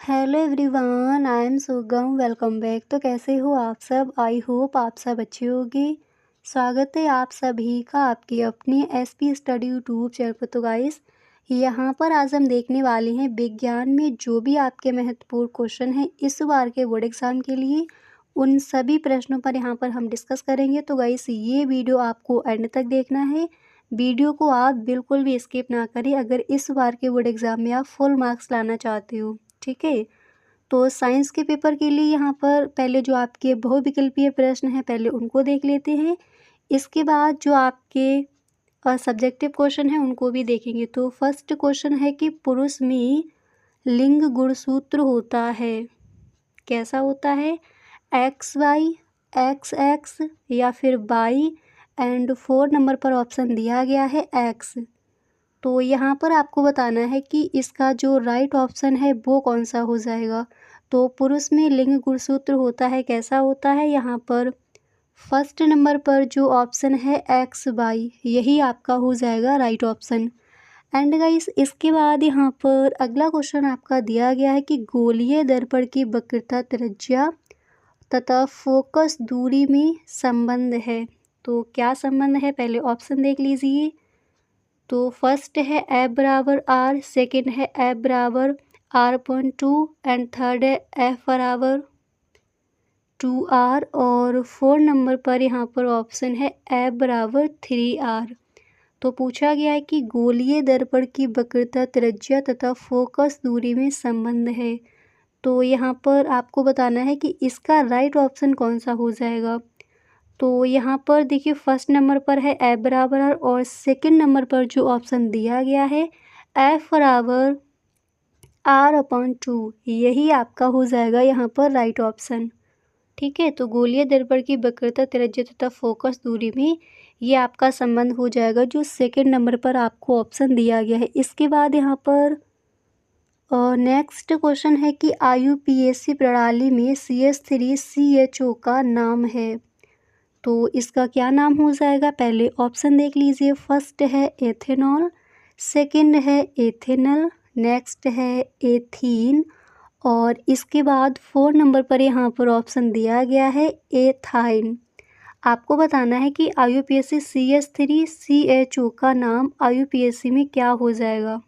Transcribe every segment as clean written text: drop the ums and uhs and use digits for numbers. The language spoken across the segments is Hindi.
हेलो एवरीवन, आई एम सुगम। Welcome back. तो कैसे हो आप सब? आई होप आप सब अच्छे होंगे। स्वागत है आप सभी का आपकी अपनी एसपी स्टडी यूट्यूब चैनल पर। तो गाइस, यहाँ पर आज हम देखने वाले हैं विज्ञान में जो भी आपके महत्वपूर्ण क्वेश्चन हैं इस बार के बोर्ड एग्जाम के लिए, उन सभी प्रश्नों पर यहाँ पर हम डिस्कस करेंगे। तो गाइस, ये वीडियो आपको एंड तक देखना है। वीडियो को आप बिल्कुल भी स्किप ना करें अगर इस बार के बोर्ड एग्जाम में आप फुल मार्क्स लाना चाहते हो। ठीक है, तो साइंस के पेपर के लिए यहाँ पर पहले जो आपके बहुविकल्पीय प्रश्न हैं पहले उनको देख लेते हैं। इसके बाद जो आपके सब्जेक्टिव क्वेश्चन हैं उनको भी देखेंगे। तो फर्स्ट क्वेश्चन है कि पुरुष में लिंग गुणसूत्र होता है, कैसा होता है? XY, XX या फिर Y। एंड 4 नंबर पर ऑप्शन दिया गया है X। तो यहाँ पर आपको बताना है कि इसका जो राइट ऑप्शन है वो कौन सा हो जाएगा। तो पुरुष में लिंग गुणसूत्र होता है, कैसा होता है? यहाँ पर फर्स्ट नंबर पर जो ऑप्शन है XY, यही आपका हो जाएगा राइट ऑप्शन। एंड गाइस, इसके बाद यहाँ पर अगला क्वेश्चन आपका दिया गया है कि गोलीय दर्पण की वक्रता, त्रिज्या तथा फोकस दूरी में संबंध है। तो क्या संबंध है, पहले ऑप्शन देख लीजिए। तो फर्स्ट है F बराबर R, सेकेंड है F बराबर R/2 एंड थर्ड है F बराबर 2R और 4 नंबर पर यहाँ पर ऑप्शन है F बराबर 3R। तो पूछा गया है कि गोलीय दर्पण की वक्रता, त्रिज्या तथा फोकस दूरी में संबंध है। तो यहाँ पर आपको बताना है कि इसका राइट ऑप्शन कौन सा हो जाएगा। तो यहाँ पर देखिए फर्स्ट नंबर पर है F बराबर R और सेकंड नंबर पर जो ऑप्शन दिया गया है F बराबर R/2, यही आपका हो जाएगा यहाँ पर राइट ऑप्शन। ठीक है, तो गोलीय दर्पण की वक्रता, त्रिज्या तथा फोकस दूरी में ये आपका संबंध हो जाएगा जो सेकंड नंबर पर आपको ऑप्शन दिया गया है। इसके बाद यहाँ पर नेक्स्ट क्वेश्चन है कि IUPAC प्रणाली में CH3CHO का नाम है। तो इसका क्या नाम हो जाएगा, पहले ऑप्शन देख लीजिए। फर्स्ट है एथेनॉल, सेकंड है एथेनल, नेक्स्ट है एथीन और इसके बाद 4 नंबर पर यहाँ पर ऑप्शन दिया गया है एथाइन। आपको बताना है कि IUPAC CH3CHO का नाम IUPAC में क्या हो जाएगा।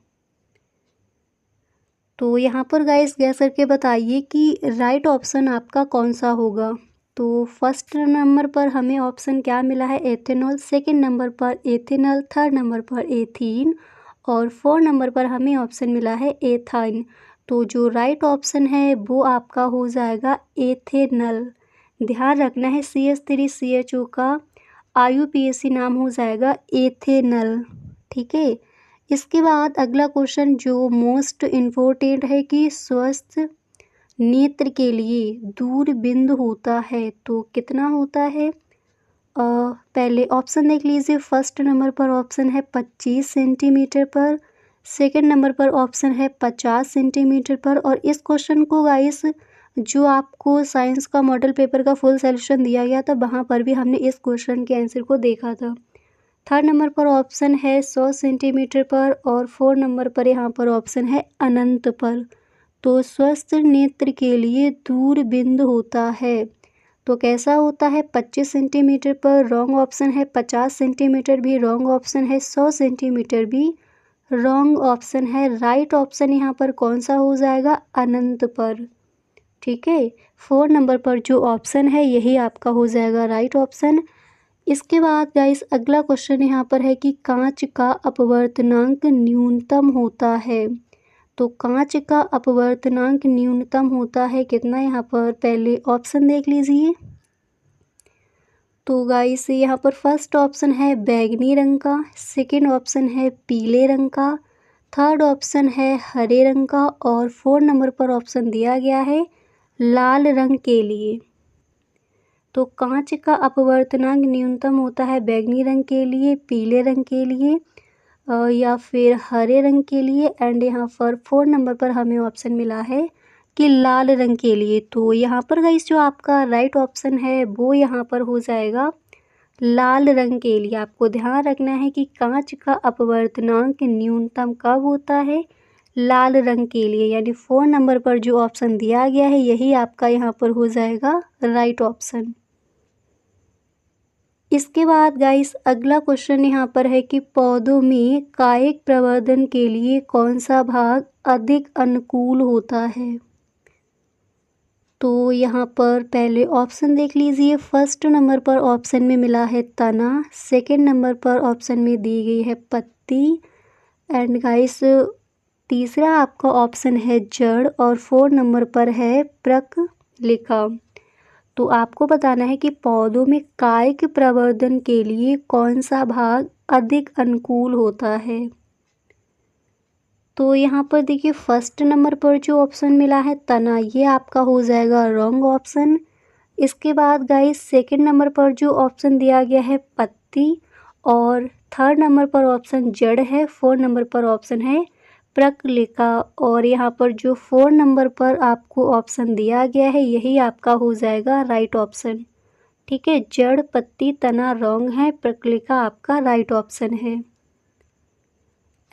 तो यहाँ पर गाइस गैस करके बताइए कि राइट ऑप्शन आपका कौन सा होगा। तो फर्स्ट नंबर पर हमें ऑप्शन क्या मिला है, एथेनॉल, सेकंड नंबर पर एथेनल, थर्ड नंबर पर एथीन और 4 नंबर पर हमें ऑप्शन मिला है एथाइन। तो जो राइट ऑप्शन है वो आपका हो जाएगा एथेनल। ध्यान रखना है CH3CHO का IUPAC नाम हो जाएगा एथेनल। ठीक है, इसके बाद अगला क्वेश्चन जो मोस्ट इम्पोर्टेंट है कि स्वस्थ नेत्र के लिए दूरबिंदु होता है तो कितना होता है। पहले ऑप्शन देख लीजिए। फर्स्ट नंबर पर ऑप्शन है 25 सेंटीमीटर पर, सेकंड नंबर पर ऑप्शन है 50 सेंटीमीटर पर और इस क्वेश्चन को गाइस जो आपको साइंस का मॉडल पेपर का फुल सॉल्यूशन दिया गया था वहाँ पर भी हमने इस क्वेश्चन के आंसर को देखा था। थर्ड नंबर पर ऑप्शन है 100 सेंटीमीटर पर और 4 नंबर पर यहाँ पर ऑप्शन है अनंत पर। तो स्वस्थ नेत्र के लिए दूरबिंदु होता है तो कैसा होता है, 25 सेंटीमीटर पर रॉन्ग ऑप्शन है, 50 सेंटीमीटर भी रॉन्ग ऑप्शन है, 100 सेंटीमीटर भी रॉन्ग ऑप्शन है। राइट ऑप्शन यहाँ पर कौन सा हो जाएगा, अनंत पर। ठीक है, 4 नंबर पर जो ऑप्शन है यही आपका हो जाएगा राइट ऑप्शन। इसके बाद गाइस अगला क्वेश्चन यहाँ पर है कि कांच का अपवर्तनांक न्यूनतम होता है। तो कांच का अपवर्तनांक न्यूनतम होता है कितना, यहाँ पर पहले ऑप्शन देख लीजिए। तो गाइस यहाँ पर फर्स्ट ऑप्शन है बैंगनी रंग का, सेकंड ऑप्शन है पीले रंग का, थर्ड ऑप्शन है हरे रंग का और 4 नंबर पर ऑप्शन दिया गया है लाल रंग के लिए। तो कांच का अपवर्तनांक न्यूनतम होता है बैंगनी रंग के लिए, पीले रंग के लिए या फिर हरे रंग के लिए एंड यहाँ पर 4 नंबर पर हमें ऑप्शन मिला है कि लाल रंग के लिए। तो यहाँ पर गाइस जो आपका राइट ऑप्शन है वो यहाँ पर हो जाएगा लाल रंग के लिए। आपको ध्यान रखना है कि कांच का अपवर्तनांक न्यूनतम कब होता है, लाल रंग के लिए, यानी 4 नंबर पर जो ऑप्शन दिया गया है यही आपका यहाँ पर हो जाएगा राइट ऑप्शन। इसके बाद गाइस अगला क्वेश्चन यहाँ पर है कि पौधों में कायिक प्रवर्धन के लिए कौन सा भाग अधिक अनुकूल होता है। तो यहाँ पर पहले ऑप्शन देख लीजिए। फर्स्ट नंबर पर ऑप्शन में मिला है तना, सेकंड नंबर पर ऑप्शन में दी गई है पत्ती, एंड गाइस तीसरा आपका ऑप्शन है जड़, और 4 नंबर पर है प्रकलिका। तो आपको बताना है कि पौधों में कायिक प्रवर्धन के लिए कौन सा भाग अधिक अनुकूल होता है। तो यहाँ पर देखिए फर्स्ट नंबर पर जो ऑप्शन मिला है तना, ये आपका हो जाएगा रॉन्ग ऑप्शन। इसके बाद गाइस सेकंड नंबर पर जो ऑप्शन दिया गया है पत्ती, और थर्ड नंबर पर ऑप्शन जड़ है, 4 नंबर पर ऑप्शन है प्रकलिका, और यहाँ पर जो 4 नंबर पर आपको ऑप्शन दिया गया है यही आपका हो जाएगा राइट ऑप्शन। ठीक है, जड़ पत्ती तना रॉन्ग है, प्रकलिका आपका राइट ऑप्शन है।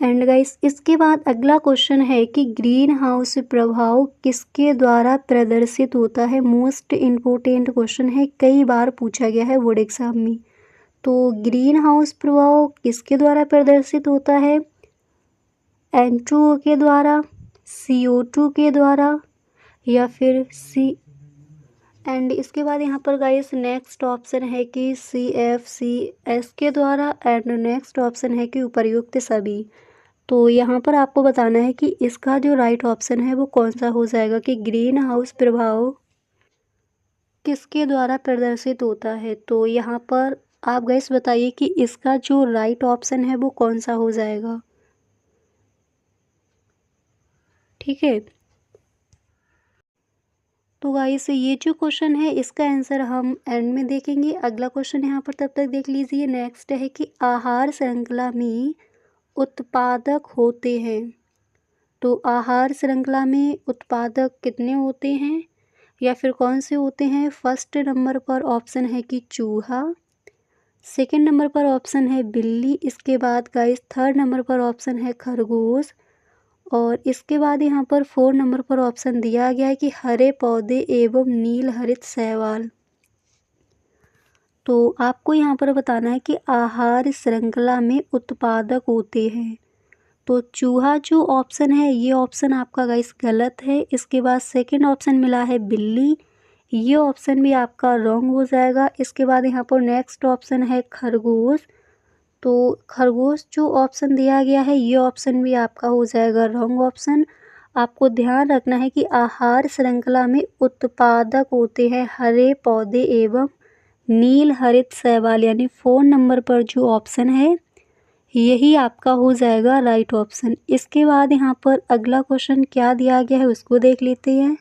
एंड गाइस इसके बाद अगला क्वेश्चन है कि ग्रीन हाउस प्रभाव किसके द्वारा प्रदर्शित होता है। मोस्ट इम्पोर्टेंट क्वेश्चन है, कई बार पूछा गया है बोर्ड एग्जाम में। तो ग्रीन हाउस प्रभाव किसके द्वारा प्रदर्शित होता है। N2O के द्वारा, CO2 के द्वारा, या फिर एंड इसके बाद यहाँ पर गाइस नेक्स्ट ऑप्शन है कि CFCS के द्वारा, एंड नेक्स्ट ऑप्शन है कि उपर्युक्त सभी। तो यहाँ पर आपको बताना है कि इसका जो राइट ऑप्शन है वो कौन सा हो जाएगा, कि ग्रीन हाउस प्रभाव किसके द्वारा प्रदर्शित होता है। तो यहाँ पर आप गाइस बताइए कि इसका जो राइट ऑप्शन है वो कौन सा हो जाएगा। ठीक है, तो गाइस ये जो क्वेश्चन है इसका आंसर हम एंड में देखेंगे। अगला क्वेश्चन यहाँ पर तब तक देख लीजिए। नेक्स्ट है कि आहार श्रृंखला में उत्पादक होते हैं। तो आहार श्रृंखला में उत्पादक कितने होते हैं या फिर कौन से होते हैं। फर्स्ट नंबर पर ऑप्शन है कि चूहा, सेकंड नंबर पर ऑप्शन है बिल्ली, इसके बाद गाइस थर्ड नंबर पर ऑप्शन है खरगोश, और इसके बाद यहाँ पर 4 नंबर पर ऑप्शन दिया गया है कि हरे पौधे एवं नील हरित शैवाल। तो आपको यहाँ पर बताना है कि आहार श्रृंखला में उत्पादक होते हैं। तो चूहा जो ऑप्शन है ये ऑप्शन आपका गाइस गलत है। इसके बाद सेकंड ऑप्शन मिला है बिल्ली, ये ऑप्शन भी आपका रॉन्ग हो जाएगा। इसके बाद यहाँ पर नेक्स्ट ऑप्शन है खरगोश, तो खरगोश जो ऑप्शन दिया गया है ये ऑप्शन भी आपका हो जाएगा रॉन्ग ऑप्शन। आपको ध्यान रखना है कि आहार श्रृंखला में उत्पादक होते हैं हरे पौधे एवं नील हरित शैवाल, यानी 4 नंबर पर जो ऑप्शन है यही आपका हो जाएगा राइट ऑप्शन। इसके बाद यहाँ पर अगला क्वेश्चन क्या दिया गया है उसको देख लेते हैं।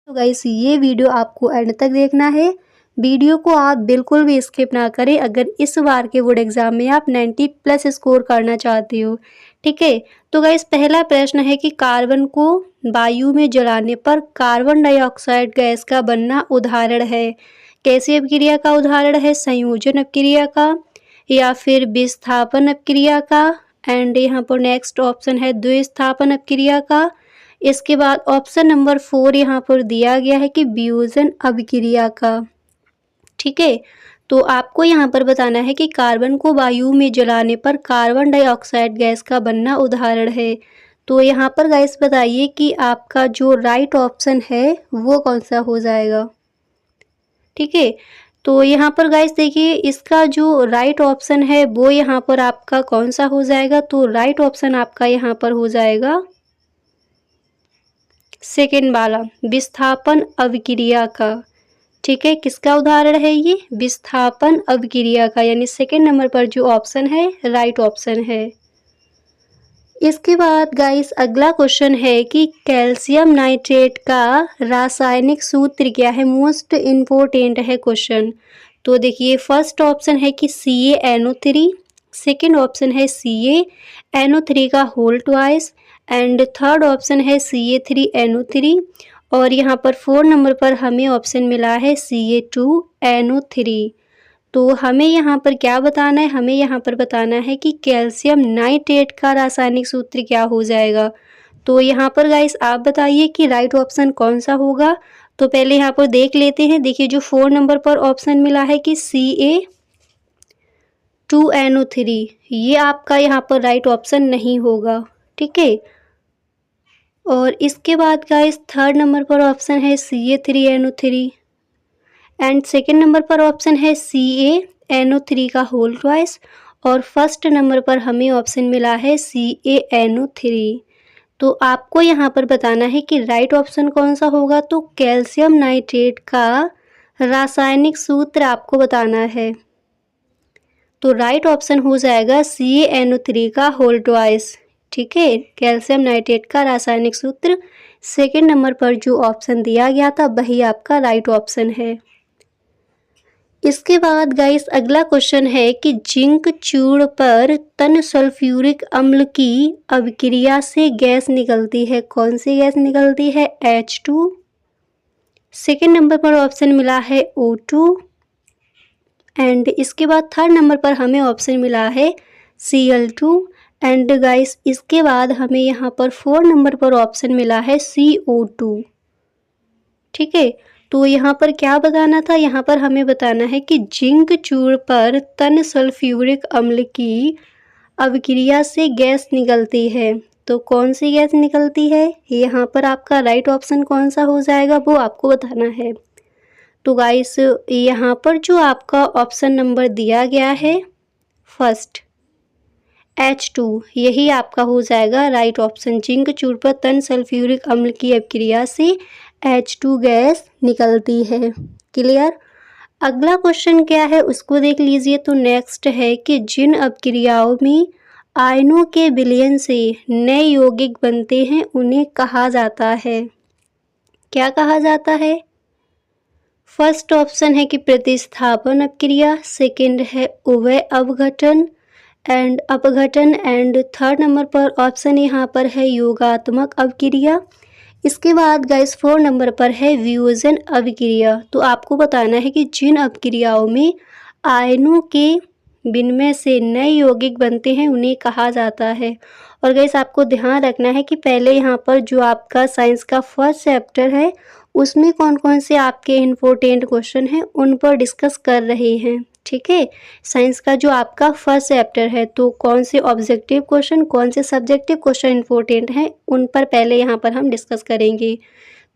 तो गाइस ये वीडियो आपको एंड तक देखना है, वीडियो को आप बिल्कुल भी स्किप ना करें अगर इस बार के बोर्ड एग्जाम में आप 90+ स्कोर करना चाहते हो। ठीक है, तो गाइस पहला प्रश्न है कि कार्बन को वायु में जलाने पर कार्बन डाइऑक्साइड गैस का बनना उदाहरण है। कैसी अपक्रिया का उदाहरण है, संयोजन अपक्रिया का या फिर विस्थापन अपक्रिया का, एंड यहाँ पर नेक्स्ट ऑप्शन है द्विस्थापन अपक्रिया का। इसके बाद ऑप्शन नंबर 4 यहाँ पर दिया गया है कि वियोजन अभिक्रिया का। ठीक है, तो आपको यहाँ पर बताना है कि कार्बन को वायु में जलाने पर कार्बन डाइऑक्साइड गैस का बनना उदाहरण है। तो यहाँ पर गाइस बताइए कि आपका जो राइट ऑप्शन है वो कौन सा हो जाएगा। ठीक है, तो यहाँ पर गाइस देखिए इसका जो राइट ऑप्शन है वो यहाँ पर आपका कौन सा हो जाएगा। तो राइट ऑप्शन आपका यहाँ पर हो जाएगा सेकेंड वाला, विस्थापन अभिक्रिया का। ठीक है, किसका उदाहरण है ये, विस्थापन अभिक्रिया का, यानी सेकेंड नंबर पर जो ऑप्शन है राइट ऑप्शन है। इसके बाद गाइस अगला क्वेश्चन है कि कैल्शियम नाइट्रेट का रासायनिक सूत्र क्या है। मोस्ट इम्पोर्टेंट है क्वेश्चन। तो देखिए फर्स्ट ऑप्शन है कि CaNO3, सेकेंड ऑप्शन है CaNO3 का whole twice, and third option है Ca3NO3, और यहाँ पर 4 नंबर पर हमें ऑप्शन मिला है Ca2NO3। तो हमें यहाँ पर क्या बताना है, हमें यहाँ पर बताना है कि कैल्शियम नाइट्रेट का रासायनिक सूत्र क्या हो जाएगा। तो यहाँ पर गाइस आप बताइए कि राइट ऑप्शन कौन सा होगा। तो पहले यहाँ पर देख लेते हैं। देखिए जो 4 नंबर पर ऑप्शन मिला है कि CA2NO3, ये आपका यहाँ पर राइट ऑप्शन नहीं होगा, ठीक है। और इसके बाद गाइस 3rd नंबर पर ऑप्शन है CA3NO3 एंड 2nd नंबर पर ऑप्शन है CaNO3 का होल ट्वाइस और 1st नंबर पर हमें ऑप्शन मिला है CaNO3। तो आपको यहाँ पर बताना है कि राइट ऑप्शन कौन सा होगा। तो कैल्शियम नाइट्रेट का रासायनिक सूत्र आपको बताना है। तो राइट ऑप्शन हो जाएगा CaNO3 का होल ट्वाइस, ठीक है। कैल्शियम नाइट्रेट का रासायनिक सूत्र 2nd नंबर पर जो ऑप्शन दिया गया था वही आपका राइट ऑप्शन है। इसके बाद गाइस अगला क्वेश्चन है कि जिंक चूर्ण पर तन सल्फ्यूरिक अम्ल की अभिक्रिया से गैस निकलती है। कौन सी गैस निकलती है? H2। 2nd नंबर पर ऑप्शन मिला है O2 एंड इसके बाद 3rd नंबर पर हमें ऑप्शन मिला है Cl2 एंड गाइस इसके बाद हमें यहाँ पर 4 नंबर पर ऑप्शन मिला है CO2, ठीक है। तो यहाँ पर क्या बताना था, यहाँ पर हमें बताना है कि जिंक चूर्ण पर तन सल्फ्यूरिक अम्ल की अभिक्रिया से गैस निकलती है। तो कौन सी गैस निकलती है, यहाँ पर आपका राइट ऑप्शन कौन सा हो जाएगा वो आपको बताना है। तो गाइस यहाँ पर जो आपका ऑप्शन नंबर दिया गया है फर्स्ट H2, यही आपका हो जाएगा राइट ऑप्शन। जिंक चूर्ण पर तन सल्फ्यूरिक अम्ल की अभिक्रिया से H2 गैस निकलती है। क्लियर। अगला क्वेश्चन क्या है उसको देख लीजिए। तो नेक्स्ट है कि जिन अभिक्रियाओं में आयनों के विलयन से नए यौगिक बनते हैं उन्हें कहा जाता है। क्या कहा जाता है? फर्स्ट ऑप्शन है कि प्रतिस्थापन अभिक्रिया, 2nd है उभय अपघटन एंड अपघटन एंड 3rd नंबर पर ऑप्शन यहाँ पर है योगात्मक अभिक्रिया। इसके बाद गाइस 4 नंबर पर है वियोजन अभिक्रिया। तो आपको बताना है कि जिन अभिक्रियाओं में आयनों के विनिमय से नए यौगिक बनते हैं उन्हें कहा जाता है। और गाइस आपको ध्यान रखना है कि पहले यहाँ पर जो आपका साइंस का फर्स्ट चैप्टर है उसमें कौन कौन से आपके इम्पोर्टेंट क्वेश्चन हैं उन पर डिस्कस कर रहे हैं, ठीक है। साइंस का जो आपका फर्स्ट चैप्टर है तो कौन से ऑब्जेक्टिव क्वेश्चन कौन से सब्जेक्टिव क्वेश्चन इंपॉर्टेंट हैं उन पर पहले यहाँ पर हम डिस्कस करेंगे।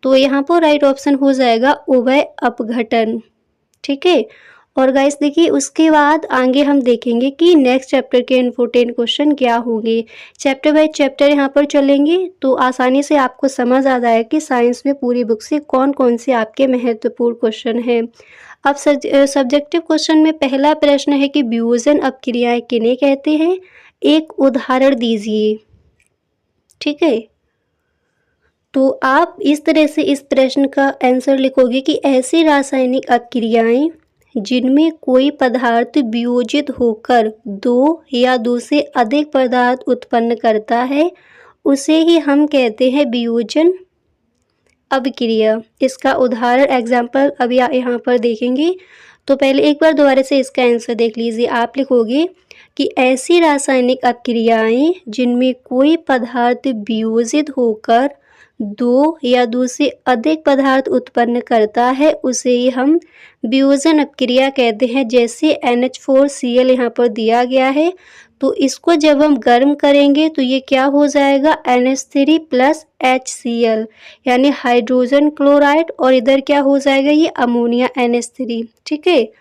तो यहाँ पर राइट ऑप्शन हो जाएगा उभय अपघटन, ठीक है। और गाइस देखिए उसके बाद आगे हम देखेंगे कि नेक्स्ट चैप्टर के इम्पोर्टेंट क्वेश्चन क्या होंगे। चैप्टर बाय चैप्टर यहाँ पर चलेंगे तो आसानी से आपको समझ आ जाएगा कि साइंस में पूरी बुक से कौन कौन से आपके महत्वपूर्ण क्वेश्चन हैं। अब सब्जेक्टिव क्वेश्चन में पहला प्रश्न है कि वियोजन अपक्रियाएं किन्हें कहते हैं, एक उदाहरण दीजिए, ठीक है। तो आप इस तरह से इस प्रश्न का आंसर लिखोगे कि ऐसी रासायनिक अपक्रियाएं जिनमें कोई पदार्थ वियोजित होकर 2 या 2 से अधिक पदार्थ उत्पन्न करता है उसे ही हम कहते हैं वियोजन अभिक्रिया। इसका उदाहरण एग्जाम्पल अभी यहाँ पर देखेंगे। तो पहले एक बार दोबारा से इसका आंसर देख लीजिए। आप लिखोगे कि ऐसी रासायनिक अपक्रियाएं जिनमें कोई पदार्थ वियोजित होकर 2 या 2 से अधिक पदार्थ उत्पन्न करता है उसे ही हम वियोजन अपक्रिया कहते हैं। जैसे NH4Cl यहाँ पर दिया गया है तो इसको जब हम गर्म करेंगे तो ये क्या हो जाएगा NH3 प्लस HCl यानी हाइड्रोजन क्लोराइड और इधर क्या हो जाएगा ये अमोनिया NH3, ठीक है।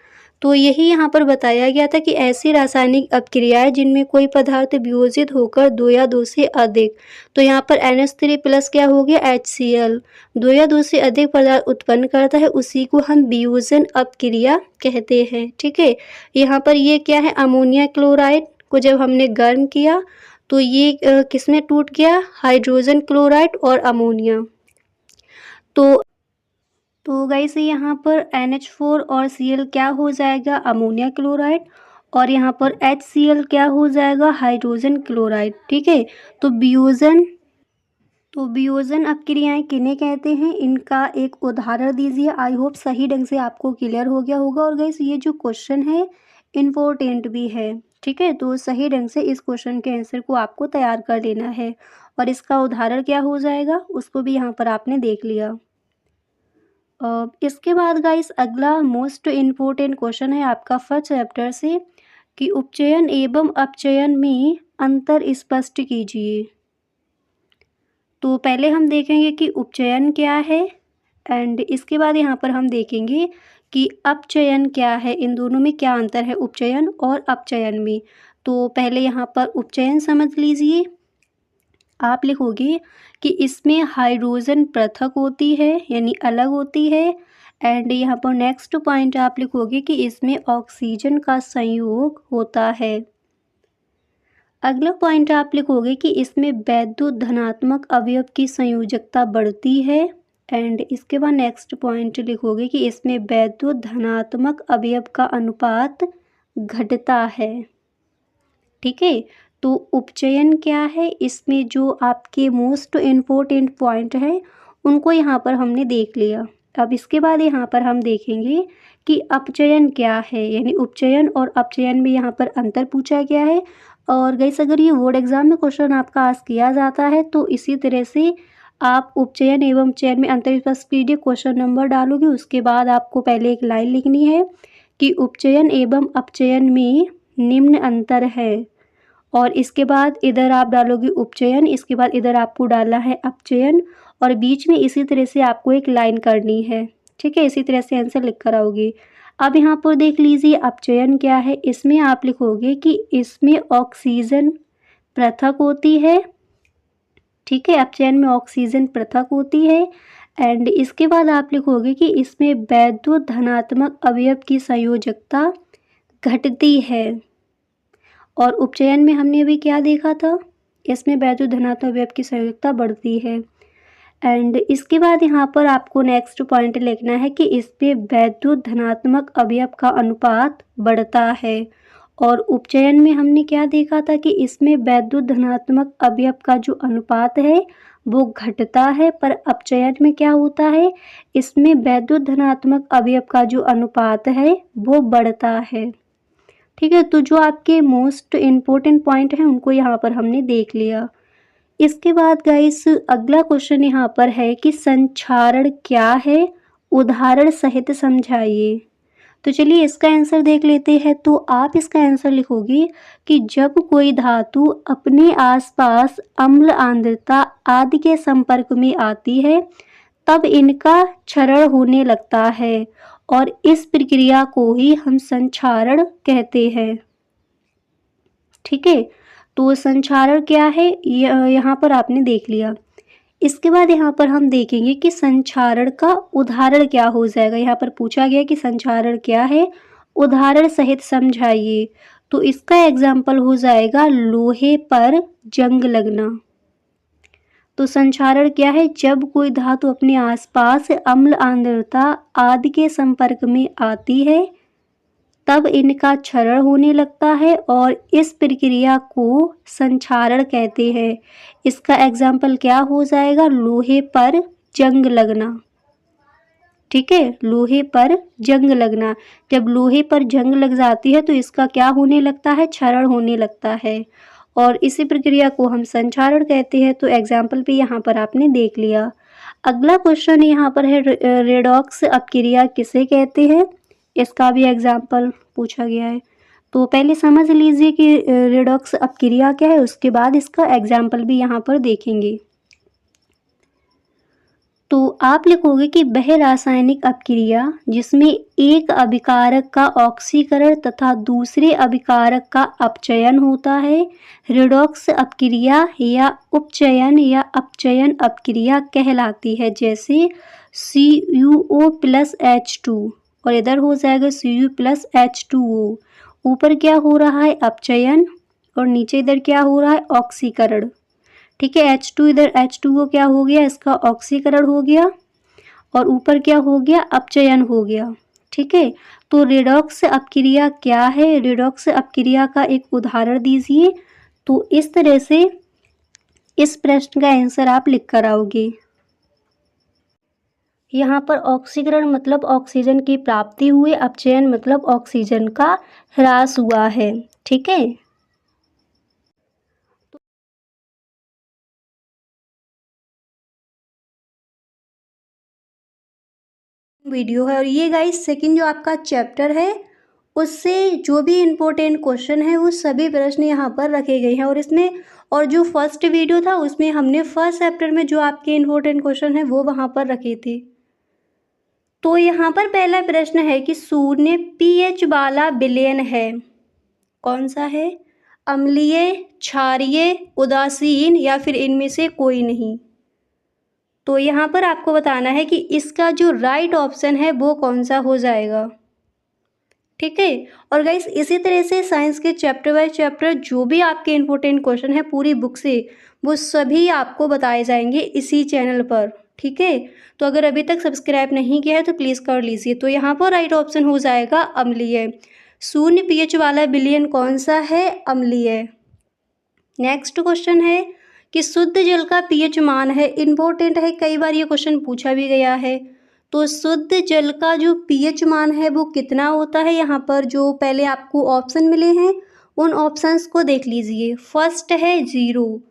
तो यही यहाँ पर बताया गया था कि ऐसी रासायनिक अपक्रियाएं जिनमें कोई पदार्थ वियोजित होकर 2 या 2 से अधिक, तो यहाँ पर NH3 प्लस क्या हो गया HCl 2 या 2 से अधिक पदार्थ उत्पन्न करता है उसी को हम वियोजन अपक्रिया कहते हैं, ठीक है। यहाँ पर ये क्या है अमोनिया क्लोराइड को जब हमने गर्म किया तो ये किसमें टूट गया हाइड्रोजन क्लोराइड और अमोनिया। तो गाइस यहाँ पर NH4 और Cl क्या हो जाएगा अमोनिया क्लोराइड और यहाँ पर HCl क्या हो जाएगा हाइड्रोजन क्लोराइड, ठीक है। तो वियोजन तो वियोजन अपक्रियाएं किन्हें कहते हैं, इनका एक उदाहरण दीजिए। आई होप सही ढंग से आपको क्लियर हो गया होगा। और गाइस ये जो क्वेश्चन है इम्पोर्टेंट भी है, ठीक है। तो सही ढंग से इस क्वेश्चन के आंसर को आपको तैयार कर लेना है। और इसका उदाहरण क्या हो जाएगा उसको भी यहाँ पर आपने देख लिया। इसके बाद गाइस अगला मोस्ट इम्पोर्टेंट क्वेश्चन है आपका फर्स्ट चैप्टर से कि उपचयन एवं अपचयन में अंतर स्पष्ट कीजिए। तो पहले हम देखेंगे कि उपचयन क्या है एंड इसके बाद यहाँ पर हम देखेंगे कि अपचयन क्या है, इन दोनों में क्या अंतर है उपचयन और अपचयन में। तो पहले यहाँ पर उपचयन समझ लीजिए। आप लिखोगे कि इसमें हाइड्रोजन पृथक होती है यानी अलग होती है। एंड यहाँ पर नेक्स्ट पॉइंट आप लिखोगे कि इसमें ऑक्सीजन का संयोग होता है। अगला पॉइंट आप लिखोगे कि इसमें वैद्युत धनात्मक अवयव की संयोजकता बढ़ती है। एंड इसके बाद नेक्स्ट पॉइंट लिखोगे कि इसमें वैद्युत धनात्मक अवयव का अनुपात घटता है, ठीक है। तो उपचयन क्या है, इसमें जो आपके मोस्ट इम्पोर्टेंट पॉइंट है उनको यहाँ पर हमने देख लिया। अब इसके बाद यहाँ पर हम देखेंगे कि अपचयन क्या है, यानी उपचयन और अपचयन में यहाँ पर अंतर पूछा गया है। और गाइस अगर ये बोर्ड एग्जाम में क्वेश्चन आपका आस्क किया जाता है तो इसी तरह से आप उपचयन एवं चयन में अंतर स्पष्ट कीजिए क्वेश्चन नंबर डालोगे। उसके बाद आपको पहले एक लाइन लिखनी है कि उपचयन एवं अपचयन में निम्न अंतर है। और इसके बाद इधर आप डालोगे उपचयन, इसके बाद इधर आपको डालना है अपचयन और बीच में इसी तरह से आपको एक लाइन करनी है, ठीक है। इसी तरह से आंसर लिख कर आओगे। अब यहाँ पर देख लीजिए अपचयन क्या है, इसमें आप लिखोगे कि इसमें ऑक्सीजन पृथक होती है, ठीक है। अपचयन में ऑक्सीजन पृथक होती है। एंड इसके बाद आप लिखोगे कि इसमें वैद्युत धनात्मक अवयव की संयोजकता घटती है। और उपचयन में हमने अभी क्या देखा था, इसमें वैद्युत धनात्मक अवयव की संयोजकता बढ़ती है। एंड इसके बाद यहाँ पर आपको नेक्स्ट पॉइंट लिखना है कि इसमें वैद्युत धनात्मक अवयव का अनुपात बढ़ता है। और उपचयन में हमने क्या देखा था कि इसमें वैद्युत धनात्मक अवयव का जो अनुपात है वो घटता है, पर अपचयन में क्या होता है, इसमें वैद्युत धनात्मक अवयव का जो अनुपात है वो बढ़ता है, ठीक है। तो जो आपके मोस्ट इम्पोर्टेंट पॉइंट हैं उनको यहाँ पर हमने देख लिया। इसके बाद गाइस अगला क्वेश्चन यहाँ पर है कि संक्षारण क्या है, उदाहरण सहित समझाइए। तो चलिए इसका आंसर देख लेते हैं। तो आप इसका आंसर लिखोगे कि जब कोई धातु अपने आसपास अम्ल, आर्द्रता आदि के संपर्क में आती है तब इनका क्षरण होने लगता है और इस प्रक्रिया को ही हम संक्षारण कहते हैं, ठीक है। तो संक्षारण क्या है यहाँ पर आपने देख लिया। इसके बाद यहाँ पर हम देखेंगे कि संक्षारण का उदाहरण क्या हो जाएगा। यहाँ पर पूछा गया कि संक्षारण क्या है, उदाहरण सहित समझाइए। तो इसका एग्जाम्पल हो जाएगा लोहे पर जंग लगना। तो संक्षारण क्या है, जब कोई धातु अपने आसपास अम्ल, आर्द्रता आदि के संपर्क में आती है तब इनका क्षरण होने लगता है और इस प्रक्रिया को संक्षारण कहते हैं। इसका एग्जाम्पल क्या हो जाएगा, लोहे पर जंग लगना, ठीक है। लोहे पर जंग लगना, जब लोहे पर जंग लग जाती है तो इसका क्या होने लगता है, क्षरण होने लगता है और इसी प्रक्रिया को हम संक्षारण कहते हैं। तो एग्जाम्पल भी यहाँ पर आपने देख लिया। अगला क्वेश्चन यहाँ पर है रेडॉक्स अपक्रिया किसे कहते हैं, इसका भी एग्जाम्पल पूछा गया है। तो पहले समझ लीजिए कि रेडॉक्स अपक्रिया क्या है, उसके बाद इसका एग्जाम्पल भी यहाँ पर देखेंगे। तो आप लिखोगे कि वह रासायनिक अपक्रिया जिसमें एक अभिकारक का ऑक्सीकरण तथा दूसरे अभिकारक का अपचयन होता है रेडॉक्स अपक्रिया या उपचयन या अपचयन अपक्रिया कहलाती है। जैसे CuO प्लस H2 और इधर हो जाएगा Cu प्लस H2O। ऊपर क्या हो रहा है, अपचयन, और नीचे इधर क्या हो रहा है, ऑक्सीकरण, ठीक है। H2 इधर H2O क्या हो गया, इसका ऑक्सीकरण हो गया और ऊपर क्या हो गया, अपचयन हो गया, ठीक है। तो रेडॉक्स अपक्रिया क्या है, रेडॉक्स अपक्रिया का एक उदाहरण दीजिए। तो इस तरह से इस प्रश्न का आंसर आप लिख कर आओगे। यहाँ पर ऑक्सीकरण मतलब ऑक्सीजन की प्राप्ति हुई, अपचयन मतलब ऑक्सीजन का ह्रास हुआ है। ठीक है, वीडियो है और ये गाइस सेकंड जो आपका चैप्टर है उससे जो भी इम्पोर्टेंट क्वेश्चन है वो सभी प्रश्न यहाँ पर रखे गए हैं। और इसमें और जो फर्स्ट वीडियो था उसमें हमने फर्स्ट चैप्टर में जो आपके इम्पोर्टेंट क्वेश्चन है वो वहाँ पर रखे थे। तो यहाँ पर पहला प्रश्न है कि शून्य पीएच वाला विलयन है, कौन सा है? अम्लीय, क्षारीय, उदासीन या फिर इनमें से कोई नहीं। तो यहाँ पर आपको बताना है कि इसका जो राइट ऑप्शन है वो कौन सा हो जाएगा। ठीक है, और गाइस इसी तरह से साइंस के चैप्टर बाय चैप्टर जो भी आपके इम्पोर्टेंट क्वेश्चन है पूरी बुक से वो सभी आपको बताए जाएंगे इसी चैनल पर। ठीक है, तो अगर अभी तक सब्सक्राइब नहीं किया है तो प्लीज़ कर लीजिए। तो यहाँ पर राइट ऑप्शन हो जाएगा अम्लीय। शून्य पीएच वाला विलयन कौन सा है? अम्लीय। नेक्स्ट क्वेश्चन है कि शुद्ध जल का पीएच मान है, इम्पोर्टेंट है, कई बार ये क्वेश्चन पूछा भी गया है। तो शुद्ध जल का जो पीएच मान है वो कितना होता है? यहाँ पर जो पहले आपको ऑप्शन मिले हैं उन ऑप्शंस को देख लीजिए। फर्स्ट है 0,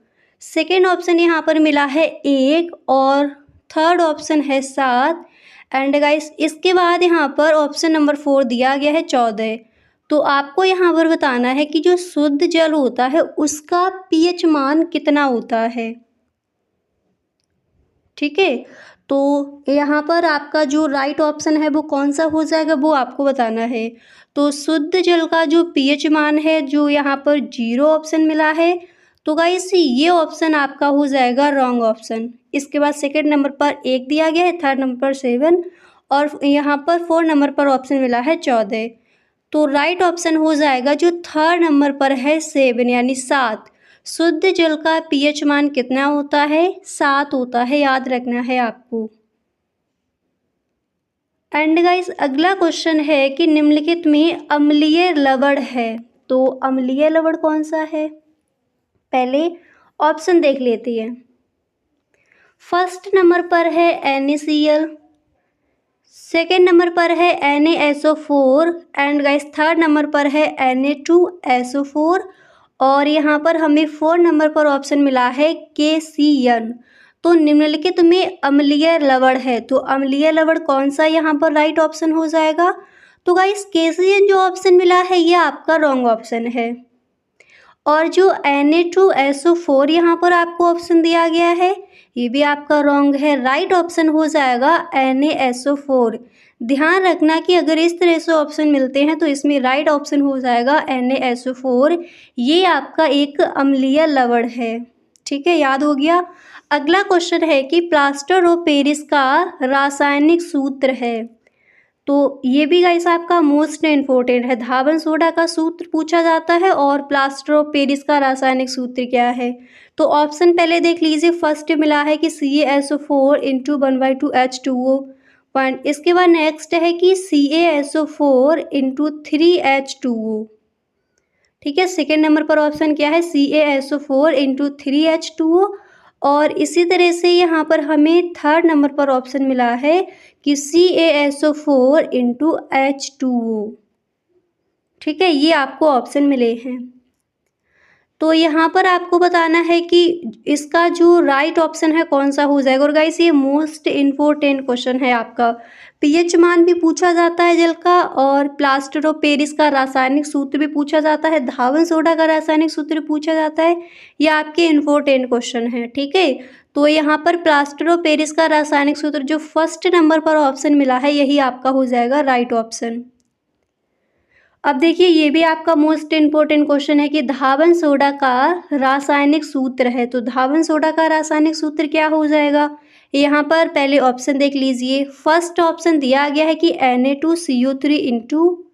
सेकेंड ऑप्शन यहाँ पर मिला है 1 और थर्ड ऑप्शन है 7 एंड गाइस इसके बाद यहाँ पर ऑप्शन नंबर 4 दिया गया है 14। तो आपको यहाँ पर बताना है कि जो शुद्ध जल होता है उसका पीएच मान कितना होता है। ठीक है, तो यहाँ पर आपका जो राइट ऑप्शन है वो कौन सा हो जाएगा वो आपको बताना है। तो शुद्ध जल का जो पीएच मान है जो यहाँ पर 0 ऑप्शन मिला है, तो गाइस ये ऑप्शन आपका हो जाएगा रॉन्ग ऑप्शन। इसके बाद सेकंड नंबर पर 1 दिया गया है, थर्ड नंबर पर 7 और यहाँ पर 4 नंबर पर ऑप्शन मिला है 14। तो राइट ऑप्शन हो जाएगा जो थर्ड नंबर पर है 7 यानी 7। शुद्ध जल का पीएच मान कितना होता है? 7 होता है, याद रखना है आपको। एंड गाइस अगला क्वेश्चन है कि निम्नलिखित में अम्लीय लवण है, तो अम्लीय लवण कौन सा है? पहले ऑप्शन देख लेते हैं। फर्स्ट नंबर पर है NaCl, सेकेंड नंबर पर है NaSO4 and guys third number पर है Na2SO4 और यहाँ पर हमें 4 नंबर पर ऑप्शन मिला है KCN। तो निम्नलिखित में अम्लीय लवण है, तो अम्लीय लवण कौन सा यहाँ पर राइट ऑप्शन हो जाएगा? तो गाइस KCN जो ऑप्शन मिला है ये आपका रॉन्ग ऑप्शन है। और जो Na2SO4 यहाँ पर आपको ऑप्शन दिया गया है ये भी आपका रॉन्ग है। राइट ऑप्शन हो जाएगा NaSO4। ध्यान रखना कि अगर इस तरह से ऑप्शन मिलते हैं तो इसमें राइट ऑप्शन हो जाएगा NaSO4। ये आपका एक अम्लीय लवण है। ठीक है, याद हो गया। अगला क्वेश्चन है कि प्लास्टर ऑफ पेरिस का रासायनिक सूत्र है, तो ये भी गाइस आपका मोस्ट इम्पोर्टेंट है। धावन सोडा का सूत्र पूछा जाता है और प्लास्टर ऑफ पेरिस का रासायनिक सूत्र क्या है? तो ऑप्शन पहले देख लीजिए। फर्स्ट मिला है कि CaSO4 इंटू 1/2H2O पॉइंट। इसके बाद नेक्स्ट है कि CaSO4 इंटू 3H2O। ठीक है, सेकेंड नंबर पर ऑप्शन क्या है? CaSO4 इंटू 3H2O और इसी तरह से यहाँ पर हमें थर्ड नंबर पर ऑप्शन मिला है कि CaSO4 इंटू H2O। ठीक है, ये आपको ऑप्शन मिले हैं। तो यहाँ पर आपको बताना है कि इसका जो राइट ऑप्शन है कौन सा हो जाएगा। और गाइस ये मोस्ट इम्पोर्टेंट क्वेश्चन है आपका। पीएच मान भी पूछा जाता है जल का और प्लास्टर ऑफ पेरिस का रासायनिक सूत्र भी पूछा जाता है, धावन सोडा का रासायनिक सूत्र पूछा जाता है। ये आपके इम्पोर्टेंट क्वेश्चन है। ठीक है, तो यहाँ पर प्लास्टर ऑफ पेरिस का रासायनिक सूत्र जो फर्स्ट नंबर पर ऑप्शन मिला है यही आपका हो जाएगा राइट ऑप्शन। अब देखिए ये भी आपका मोस्ट इम्पोर्टेंट क्वेश्चन है कि धावन सोडा का रासायनिक सूत्र है, तो धावन सोडा का रासायनिक सूत्र क्या हो जाएगा? यहाँ पर पहले ऑप्शन देख लीजिए। फर्स्ट ऑप्शन दिया गया है कि Na2CO3 इंटू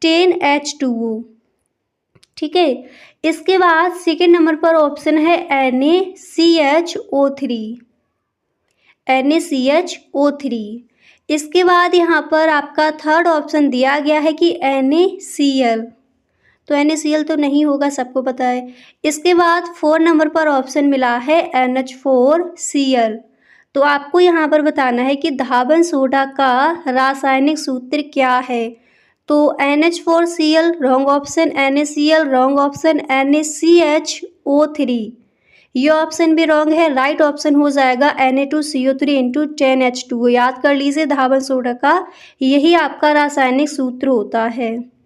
10H2O। ठीक है, इसके बाद सेकेंड नंबर पर ऑप्शन है NaCHO3। NaCHO3। इसके बाद यहाँ पर आपका थर्ड ऑप्शन दिया गया है कि NaCl। तो NaCl तो नहीं होगा, सबको पता है। इसके बाद 4 नंबर पर ऑप्शन मिला है NH4Cl। तो आपको यहाँ पर बताना है कि धावन सोडा का रासायनिक सूत्र क्या है। तो NH4Cl wrong option, NaCl wrong option, NaCHO3 ये ऑप्शन भी रॉन्ग है। राइट ऑप्शन हो जाएगा Na2CO3 इंटू 10H2। याद कर लीजिए, धावन सोडा का यही आपका रासायनिक सूत्र होता है।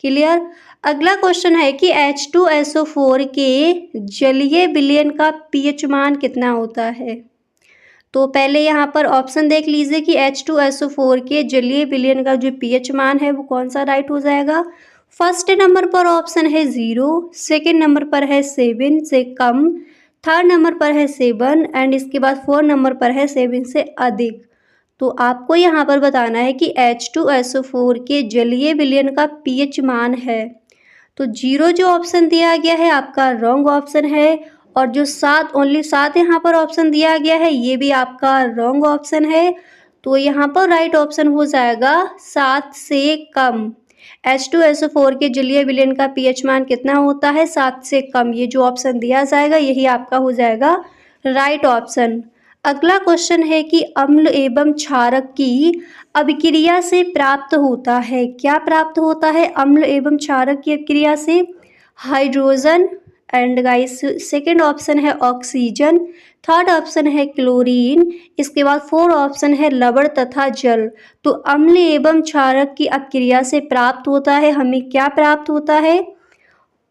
क्लियर। अगला क्वेश्चन है कि H2SO4 के जलीय विलयन का pH मान कितना होता है। तो पहले यहाँ पर ऑप्शन देख लीजिए कि H2SO4 के जलीय विलयन का जो pH मान है वो कौन सा राइट हो जाएगा। फर्स्ट नंबर पर ऑप्शन है 0, सेकेंड नंबर पर है 7 से कम, थर्ड नंबर पर है 7 एंड इसके बाद 4 नंबर पर है 7 से अधिक। तो आपको यहाँ पर बताना है कि H2SO4 के जलीय विलयन का pH मान है। तो 0 जो ऑप्शन दिया गया है आपका रॉन्ग ऑप्शन है, और जो 7 ओनली 7 यहाँ पर ऑप्शन दिया गया है ये भी आपका रॉन्ग ऑप्शन है। तो यहाँ पर राइट ऑप्शन हो जाएगा 7 से कम। H2SO4 के जलीय विलयन का pH मान कितना होता है, 7 से कम। ये जो ऑप्शन दिया जाएगा यही आपका हो जाएगा राइट ऑप्शन। अगला क्वेश्चन है कि अम्ल एवं क्षारक की अभिक्रिया से प्राप्त होता है, क्या प्राप्त होता है अम्ल एवं क्षारक की अभिक्रिया से, hydrogen and guys second option है ऑक्सीजन, थर्ड ऑप्शन है क्लोरीन, इसके बाद 4 ऑप्शन है लवण तथा जल। तो अम्ल एवं क्षारक की अपक्रिया से प्राप्त होता है, हमें क्या प्राप्त होता है।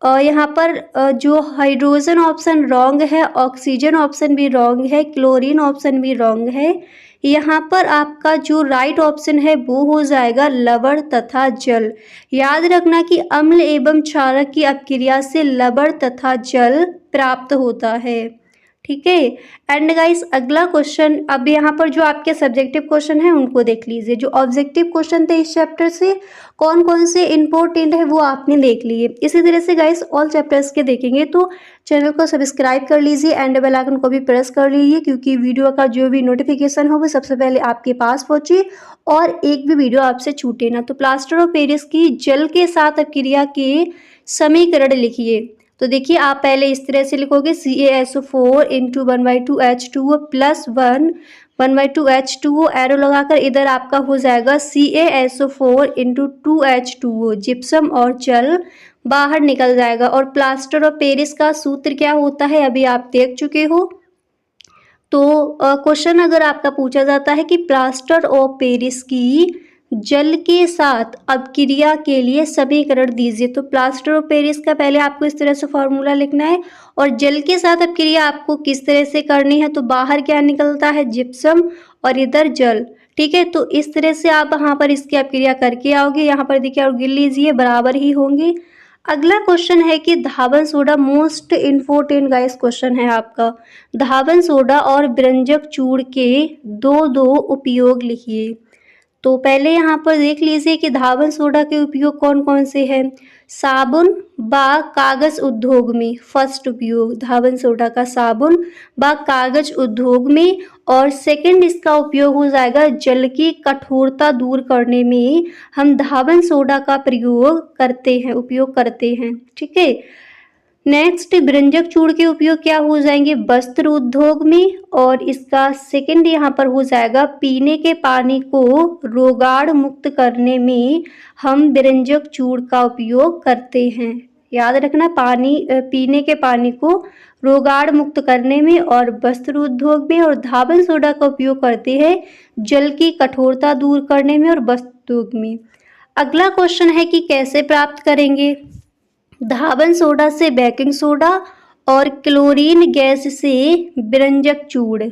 यहाँ पर जो हाइड्रोजन ऑप्शन रॉन्ग है, ऑक्सीजन ऑप्शन भी रॉन्ग है, क्लोरीन ऑप्शन भी रॉन्ग है। यहाँ पर आपका जो राइट ऑप्शन है वो हो जाएगा लवण तथा जल। याद रखना कि अम्ल एवं क्षारक की अपक्रिया से लवण तथा जल प्राप्त होता है। ठीक है। एंड गाइस अगला क्वेश्चन, अब यहाँ पर जो आपके सब्जेक्टिव क्वेश्चन है उनको देख लीजिए। जो ऑब्जेक्टिव क्वेश्चन थे इस चैप्टर से कौन कौन से इंपॉर्टेंट है वो आपने देख लिए। इसी तरह से गाइस ऑल चैप्टर्स के देखेंगे तो चैनल को सब्सक्राइब कर लीजिए एंड बेल आइकन को भी प्रेस कर लीजिए, क्योंकि वीडियो का जो भी नोटिफिकेशन हो वो सबसे पहले आपके पास पहुंचे और एक भी वीडियो आपसे छूटे ना। तो प्लास्टर ऑफ पेरिस की जल के साथ अपक्रिया के समीकरण लिखिए। तो देखिए आप पहले इस तरह से लिखोगे CaSO4 into 1/2 H2O plus 1/2 H2O, arrow लगाकर इधर आपका हो जाएगा CaSO4 इंटू 2 H2O, जिप्सम और जल बाहर निकल जाएगा। और प्लास्टर ऑफ पेरिस का सूत्र क्या होता है अभी आप देख चुके हो। तो क्वेश्चन अगर आपका पूछा जाता है कि प्लास्टर ऑफ पेरिस की जल के साथ अपक्रिया के लिए समीकरण दीजिए, तो प्लास्टर ऑफ पेरिस का पहले आपको इस तरह से फॉर्मूला लिखना है और जल के साथ अपक्रिया आपको किस तरह से करनी है। तो बाहर क्या निकलता है, जिप्सम और इधर जल। ठीक है, तो इस तरह से आप यहाँ पर इसकी अपक्रिया करके आओगे। यहाँ पर देखिए और गिन लीजिए, बराबर ही होंगे। अगला क्वेश्चन है कि Dhawan soda, most important guys question है आपका। धावन सोडा और व्यंजक चूर्ण के दो उपयोग लिखिए। तो पहले यहाँ पर देख लीजिए कि धावन सोडा के उपयोग कौन कौन से हैं। साबुन व कागज उद्योग में, फर्स्ट उपयोग धावन सोडा का साबुन व कागज उद्योग में, और सेकंड इसका उपयोग हो जाएगा जल की कठोरता दूर करने में हम धावन सोडा का प्रयोग करते हैं, उपयोग करते हैं। ठीक है। नेक्स्ट व्यंजक चूर्ण के उपयोग क्या हो जाएंगे, वस्त्र उद्योग में, और इसका सेकंड यहाँ पर हो जाएगा पीने के पानी को रोगाण मुक्त करने में हम व्यंजक चूर्ण का उपयोग करते हैं। याद रखना, पीने के पानी को रोगाण मुक्त करने में और वस्त्र उद्योग में, और धावन सोडा का उपयोग करते हैं जल की कठोरता दूर करने में और वस्त्र उद्योग में। अगला क्वेश्चन है कि कैसे प्राप्त करेंगे। धावन सोडा से बेकिंग सोडा और क्लोरीन गैस से व्यंजक चूर्ण।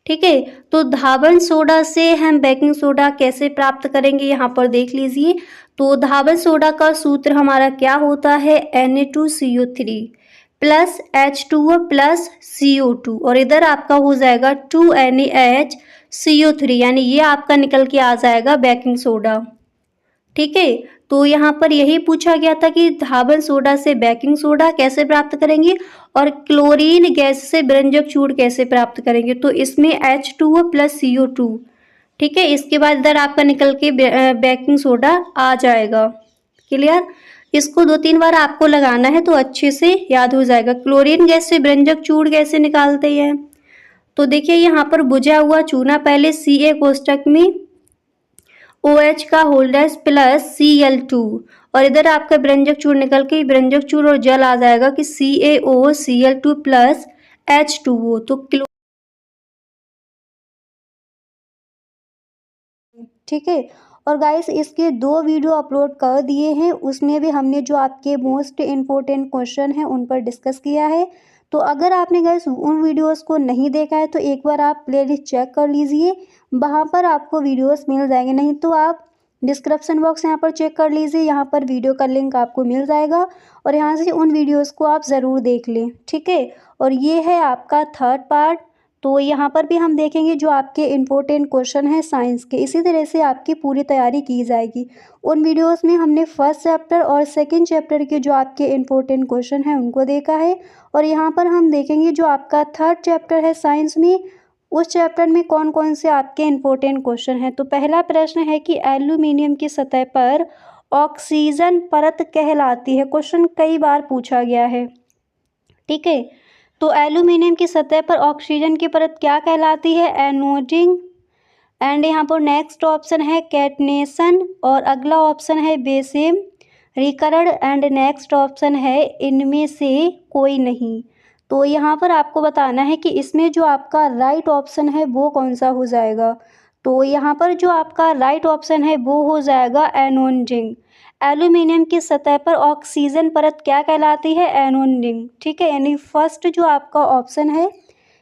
ठीक है, तो धावन सोडा से हम बेकिंग सोडा कैसे प्राप्त करेंगे यहाँ पर देख लीजिए। तो धावन सोडा का सूत्र हमारा क्या होता है, Na2CO3 plus H2O plus CO2, और इधर आपका हो जाएगा 2NaHCO3, यानी ये आपका निकल के आ जाएगा बेकिंग सोडा। ठीक है, तो यहाँ पर यही पूछा गया था कि धावन सोडा से बेकिंग सोडा कैसे प्राप्त करेंगे और क्लोरीन गैस से व्यंजक चूर्ण कैसे प्राप्त करेंगे। तो इसमें H2O प्लस CO2। ठीक है, इसके बाद इधर आपका निकल के बेकिंग सोडा आ जाएगा। क्लियर। इसको 2-3 बार आपको लगाना है तो अच्छे से याद हो जाएगा। क्लोरीन गैस से व्यंजक चूर्ण कैसे निकालते हैं? तो देखिए यहाँ पर बुझा हुआ चूना पहले Ca कोष्टक में OH का होल्डर्स प्लस Cl2 और इधर आपका व्यंजक चूर्ण निकल के व्यंजक चूर्ण और जल आ जाएगा कि CaOCl2 प्लस H2O। तो ठीक है। और गाइस इसके 2 वीडियो अपलोड कर दिए हैं, उसमें भी हमने जो आपके मोस्ट इम्पोर्टेंट क्वेश्चन हैं उन पर डिस्कस किया है। तो अगर आपने गाइस उन वीडियोस को नहीं देखा है तो एक बार आप प्लेलिस्ट चेक कर लीजिए, वहाँ पर आपको वीडियोस मिल जाएंगे। नहीं तो आप डिस्क्रिप्शन बॉक्स यहाँ पर चेक कर लीजिए, यहाँ पर वीडियो का लिंक आपको मिल जाएगा और यहाँ से उन वीडियोज़ को आप ज़रूर देख लें। ठीक है। और ये है आपका 3rd पार्ट। तो यहाँ पर भी हम देखेंगे जो आपके इम्पोर्टेंट क्वेश्चन हैं साइंस के, इसी तरह से आपकी पूरी तैयारी की जाएगी। उन वीडियोस में हमने 1st चैप्टर और 2nd चैप्टर के जो आपके इम्पोर्टेंट क्वेश्चन हैं उनको देखा है और यहाँ पर हम देखेंगे जो आपका 3rd चैप्टर है साइंस में, उस चैप्टर में कौन कौन से आपके इम्पोर्टेंट क्वेश्चन हैं। तो पहला प्रश्न है कि एल्यूमिनियम की सतह पर ऑक्सीजन परत कहलाती है। क्वेश्चन कई बार पूछा गया है। ठीक है। तो एल्यूमिनियम की सतह पर ऑक्सीजन की परत क्या कहलाती है? एनोडिंग। एंड यहाँ पर नेक्स्ट ऑप्शन है कैटनेशन और अगला ऑप्शन है बेसेम रिकरण एंड नेक्स्ट ऑप्शन है इनमें से कोई नहीं। तो यहाँ पर आपको बताना है कि इसमें जो आपका राइट ऑप्शन है वो कौन सा हो जाएगा। तो यहाँ पर जो आपका राइट ऑप्शन है वो हो जाएगा एनोडिंग। एल्यूमिनियम की सतह पर ऑक्सीजन परत क्या कहलाती है? एनोडिंग। ठीक है। यानी फर्स्ट जो आपका ऑप्शन है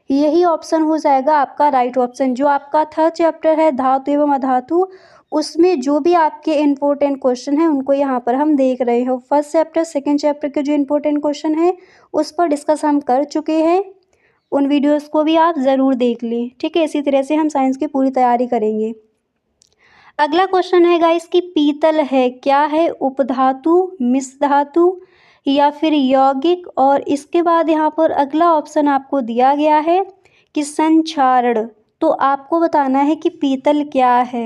यही ऑप्शन हो जाएगा आपका राइट ऑप्शन। जो आपका 3rd चैप्टर है धातु एवं अधातु, उसमें जो भी आपके इम्पोर्टेंट क्वेश्चन हैं उनको यहाँ पर हम देख रहे हो। 1st चैप्टर 2nd चैप्टर के जो इम्पोर्टेंट क्वेश्चन हैं उस पर डिस्कस हम कर चुके हैं, उन वीडियोस को भी आप ज़रूर देख लें। ठीक है। इसी तरह से हम साइंस की पूरी तैयारी करेंगे। अगला क्वेश्चन है गाइस कि पीतल है क्या है? उपधातु, मिश्र धातु या फिर यौगिक। और इसके बाद यहाँ पर अगला ऑप्शन आपको दिया गया है कि संक्षारण। तो आपको बताना है कि पीतल क्या है।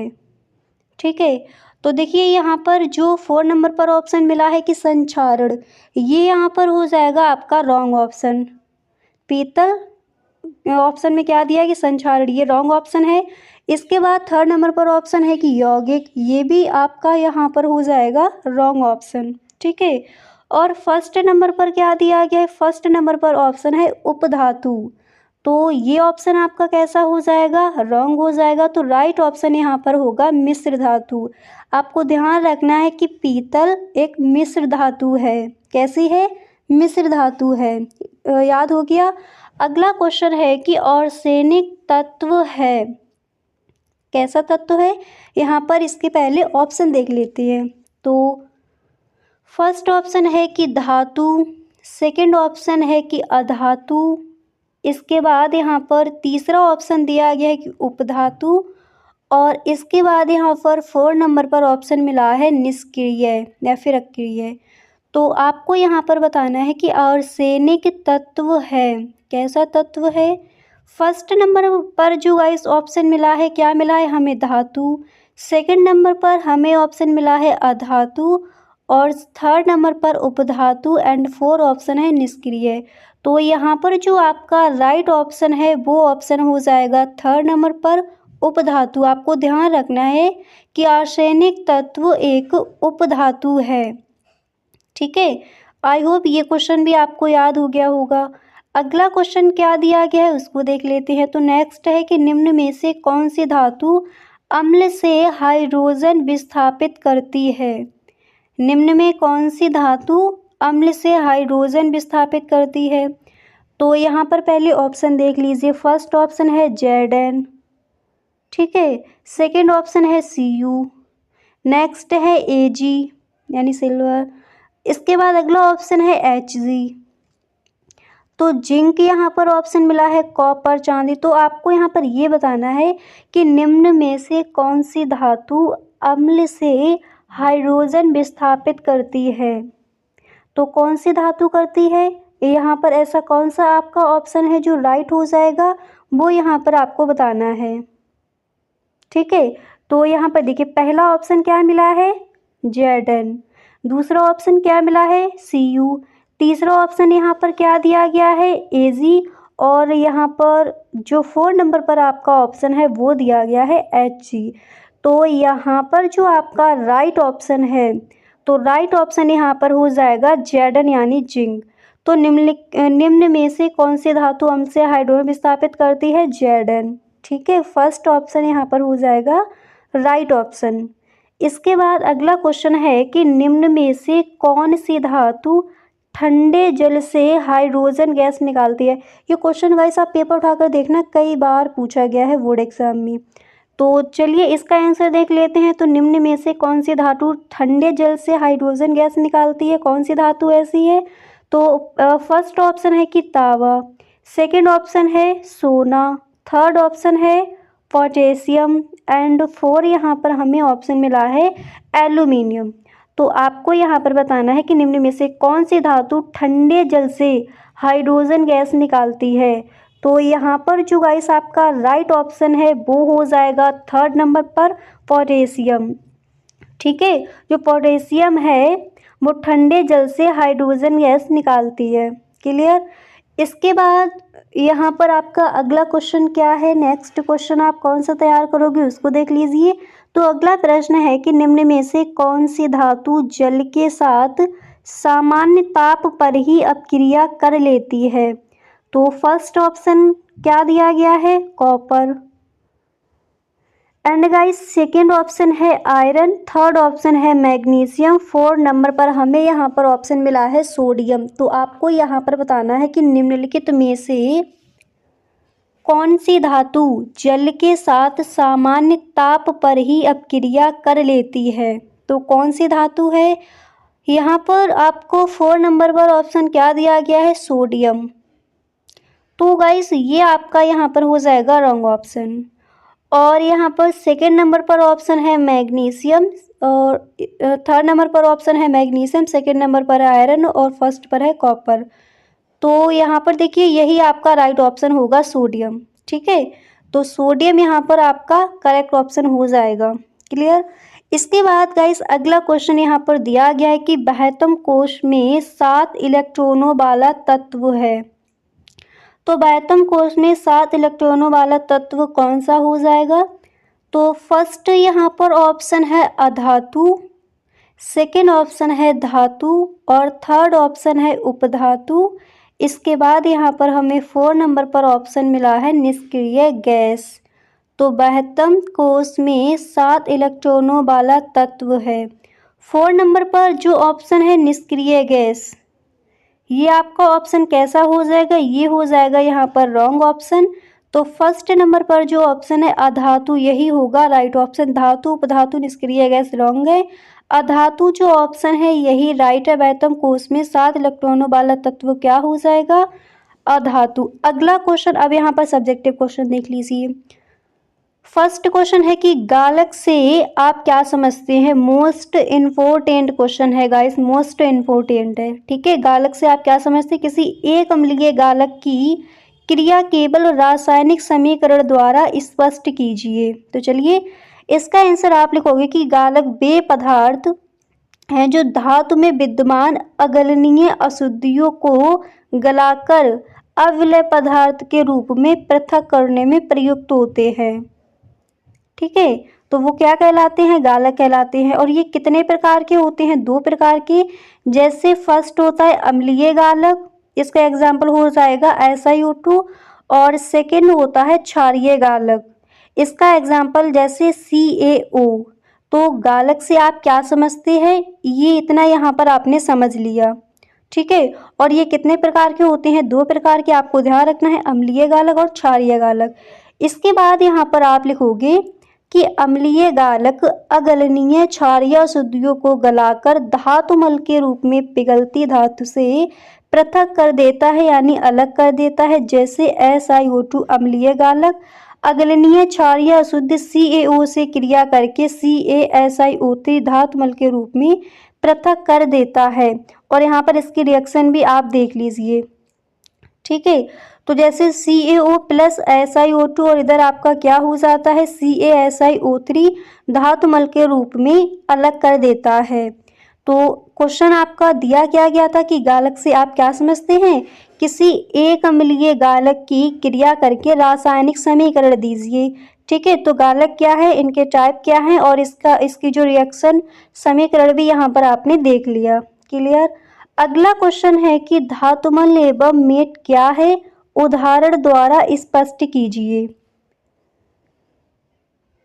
ठीक है। तो देखिए यहाँ पर जो 4 नंबर पर ऑप्शन मिला है कि संक्षारण, ये यहाँ पर हो जाएगा आपका रॉन्ग ऑप्शन। पीतल ऑप्शन में क्या दिया है कि संक्षारण, ये रॉन्ग ऑप्शन है। इसके बाद 3rd नंबर पर ऑप्शन है कि यौगिक, ये भी आपका यहाँ पर हो जाएगा रॉन्ग ऑप्शन। ठीक है। और 1st नंबर पर क्या दिया गया है? 1st नंबर पर ऑप्शन है उपधातु, तो ये ऑप्शन आपका कैसा हो जाएगा? रॉन्ग हो जाएगा। तो राइट ऑप्शन यहाँ पर होगा मिश्र धातु। आपको ध्यान रखना है कि पीतल एक मिश्र धातु है। कैसी है? मिश्र धातु है। याद हो गया। अगला क्वेश्चन है कि आर्सेनिक तत्व है, कैसा तत्व है? यहाँ पर इसके पहले ऑप्शन देख लेते हैं। तो फर्स्ट ऑप्शन है कि धातु, सेकंड ऑप्शन है कि अधातु, इसके बाद यहाँ पर तीसरा ऑप्शन दिया गया है कि उपधातु और इसके बाद यहाँ पर 4 नंबर पर ऑप्शन मिला है निष्क्रिय या फिर अक्रिय। तो आपको यहाँ पर बताना है कि आर्सेनिक तत्व है, कैसा तत्व है? फर्स्ट नंबर पर जो गाइस ऑप्शन मिला है क्या मिला है हमें? धातु। सेकंड नंबर पर हमें ऑप्शन मिला है अधातु और 3rd नंबर पर उपधातु एंड 4 ऑप्शन है निष्क्रिय। तो यहाँ पर जो आपका राइट ऑप्शन है वो ऑप्शन हो जाएगा 3rd नंबर पर उपधातु। आपको ध्यान रखना है कि आर्सेनिक तत्व एक उपधातु है। ठीक है। आई होप ये क्वेश्चन भी आपको याद हो गया होगा। अगला क्वेश्चन क्या दिया गया है उसको देख लेते हैं। तो नेक्स्ट है कि निम्न में से कौन सी धातु अम्ल से हाइड्रोजन विस्थापित करती है? निम्न में कौन सी धातु अम्ल से हाइड्रोजन विस्थापित करती है? तो यहाँ पर पहले ऑप्शन देख लीजिए। फर्स्ट ऑप्शन है Zn, ठीक है। सेकंड ऑप्शन है Cu, नेक्स्ट है Ag यानी सिल्वर, इसके बाद अगला ऑप्शन है Hg। तो जिंक यहाँ पर ऑप्शन मिला है, कॉपर, चांदी। तो आपको यहाँ पर ये बताना है कि निम्न में से कौन सी धातु अम्ल से हाइड्रोजन विस्थापित करती है? तो कौन सी धातु करती है? यहाँ पर ऐसा कौन सा आपका ऑप्शन है जो राइट हो जाएगा वो यहाँ पर आपको बताना है। ठीक है। तो यहाँ पर देखिए पहला ऑप्शन क्या मिला है? Zn, दूसरा ऑप्शन क्या मिला है, Cu। तीसरा ऑप्शन यहाँ पर क्या दिया गया है, Ag। और यहाँ पर जो 4 नंबर पर आपका ऑप्शन है वो दिया गया है Hg। तो यहाँ पर जो आपका राइट ऑप्शन है, तो राइट ऑप्शन यहाँ पर हो जाएगा Zn यानी जिंक। तो निम्न में से कौन सी धातु अम्ल से हाइड्रोजन विस्थापित करती है, Zn। ठीक है, फर्स्ट ऑप्शन यहाँ पर हो जाएगा राइट ऑप्शन। इसके बाद अगला क्वेश्चन है कि निम्न में से कौन सी धातु ठंडे जल से हाइड्रोजन गैस निकालती है। ये क्वेश्चन गाइस आप पेपर उठाकर देखना, कई बार पूछा गया है बोर्ड एग्जाम में। तो चलिए इसका आंसर देख लेते हैं। तो निम्न में से कौन सी धातु ठंडे जल से हाइड्रोजन गैस निकालती है, कौन सी धातु ऐसी है। तो फर्स्ट ऑप्शन है कि तांबा, सेकंड ऑप्शन है सोना, थर्ड ऑप्शन है पोटेशियम एंड 4 यहाँ पर हमें ऑप्शन मिला है एल्यूमिनियम। तो आपको यहाँ पर बताना है कि निम्न में से कौन सी धातु ठंडे जल से हाइड्रोजन गैस निकालती है। तो यहाँ पर जो गाइस आपका राइट ऑप्शन है वो हो जाएगा थर्ड नंबर पर पोटेशियम। ठीक है, जो पोटेशियम है वो ठंडे जल से हाइड्रोजन गैस निकालती है। क्लियर। इसके बाद यहाँ पर आपका अगला क्वेश्चन क्या है, नेक्स्ट क्वेश्चन आप कौन सा तैयार करोगे उसको देख लीजिए। तो अगला प्रश्न है कि निम्न में से कौन सी धातु जल के साथ सामान्य ताप पर ही अपक्रिया कर लेती है। तो फर्स्ट ऑप्शन क्या दिया गया है, copper. And guys second option है आयरन, थर्ड ऑप्शन है मैग्नीशियम, 4 नंबर पर हमें यहाँ पर ऑप्शन मिला है सोडियम। तो आपको यहाँ पर बताना है कि निम्नलिखित में से कौन सी धातु जल के साथ सामान्य ताप पर ही अपक्रिया कर लेती है। तो कौन सी धातु है, यहाँ पर आपको 4 नंबर पर ऑप्शन क्या दिया गया है, सोडियम। तो गाइस ये आपका यहाँ पर हो जाएगा रॉन्ग ऑप्शन। और यहाँ पर सेकेंड नंबर पर ऑप्शन है मैग्नीशियम, और थर्ड नंबर पर ऑप्शन है मैग्नीशियम, सेकेंड नंबर पर है आयरन और फर्स्ट पर है कॉपर। तो यहाँ पर देखिए यही आपका राइट ऑप्शन होगा सोडियम। ठीक है, तो सोडियम यहाँ पर आपका करेक्ट ऑप्शन हो जाएगा। क्लियर। इसके बाद गाइस अगला क्वेश्चन यहाँ पर दिया गया है कि बाह्यतम कोश में 7 इलेक्ट्रॉनों वाला तत्व है। तो बाह्यतम कोश में 7 इलेक्ट्रॉनों वाला तत्व कौन सा हो जाएगा। तो फर्स्ट यहाँ पर ऑप्शन है अधातु, सेकेंड ऑप्शन है धातु और थर्ड ऑप्शन है उपधातु। इसके बाद यहाँ पर हमें 4 नंबर पर ऑप्शन मिला है निष्क्रिय गैस। तो बाह्यतम कोश में 7 इलेक्ट्रॉनों वाला तत्व है। 4 नंबर पर जो ऑप्शन है निष्क्रिय गैस, ये आपका ऑप्शन कैसा हो जाएगा, ये हो जाएगा यहाँ पर रॉन्ग ऑप्शन। तो फर्स्ट नंबर पर जो ऑप्शन है अधातु यही होगा राइट ऑप्शन। धातु उपधातु निष्क्रिय गैस रॉन्ग है। अधातु जो ऑप्शन है यही राइट है। बाह्यतम कोश में 7 इलेक्ट्रॉनों वाला तत्व क्या हो जाएगा, अधातु। अगला क्वेश्चन अब यहाँ पर सब्जेक्टिव क्वेश्चन देख लीजिए। फर्स्ट क्वेश्चन है कि गालक से आप क्या समझते हैं। मोस्ट इम्पोर्टेंट क्वेश्चन है गाइस, मोस्ट इम्पोर्टेंट है। ठीक है, गालक से आप क्या समझते हैं। किसी एक अम्लीय गालक की क्रिया केवल रासायनिक समीकरण द्वारा स्पष्ट कीजिए। तो चलिए इसका आंसर आप लिखोगे कि गालक वे पदार्थ हैं जो धातु में विद्यमान अगलनीय अशुद्धियों को गलाकर अविलय पदार्थ के रूप में पृथक करने में प्रयुक्त होते हैं। ठीक है, तो वो क्या कहलाते हैं, गालक कहलाते हैं। और ये कितने प्रकार के होते हैं, 2 प्रकार के। जैसे फर्स्ट होता है अम्लीय गालक, इसका एग्जाम्पल हो जाएगा SiO2। और सेकेंड होता है क्षारीय गालक, इसका एग्जाम्पल जैसे CaO। तो गालक से आप क्या समझते हैं, ये इतना यहाँ पर आपने समझ लिया। ठीक है, और ये कितने प्रकार के होते हैं, 2 प्रकार के, आपको ध्यान रखना है, अम्लीय गालक और क्षारीय गालक। इसके बाद यहाँ पर आप लिखोगे कि अम्लीय गालक अगलनीय क्षारीय अशुद्धियों को गलाकर धातुमल के रूप में पिघलती धातु से पृथक कर देता है यानी अलग कर देता है। जैसे SiO2 अम्लीय गालक अगलनीय क्षारीय अशुद्धि CaO से क्रिया करके CaSiO3 धातुमल के रूप में पृथक कर देता है। और यहाँ पर इसकी रिएक्शन भी आप देख लीजिए। ठीक है, तो जैसे CaO प्लस SiO2 और इधर आपका क्या हो जाता है CaSiO3 धातुमल के रूप में अलग कर देता है। तो क्वेश्चन आपका दिया क्या गया था कि गालक से आप क्या समझते हैं, किसी एक अम्लीय गालक की क्रिया करके रासायनिक समीकरण दीजिए। ठीक है, तो गालक क्या है, इनके टाइप क्या है और इसकी जो रिएक्शन समीकरण भी यहाँ पर आपने देख लिया। क्लियर। अगला क्वेश्चन है कि धातुमल एवं मेट क्या है, उदाहरण द्वारा स्पष्ट कीजिए।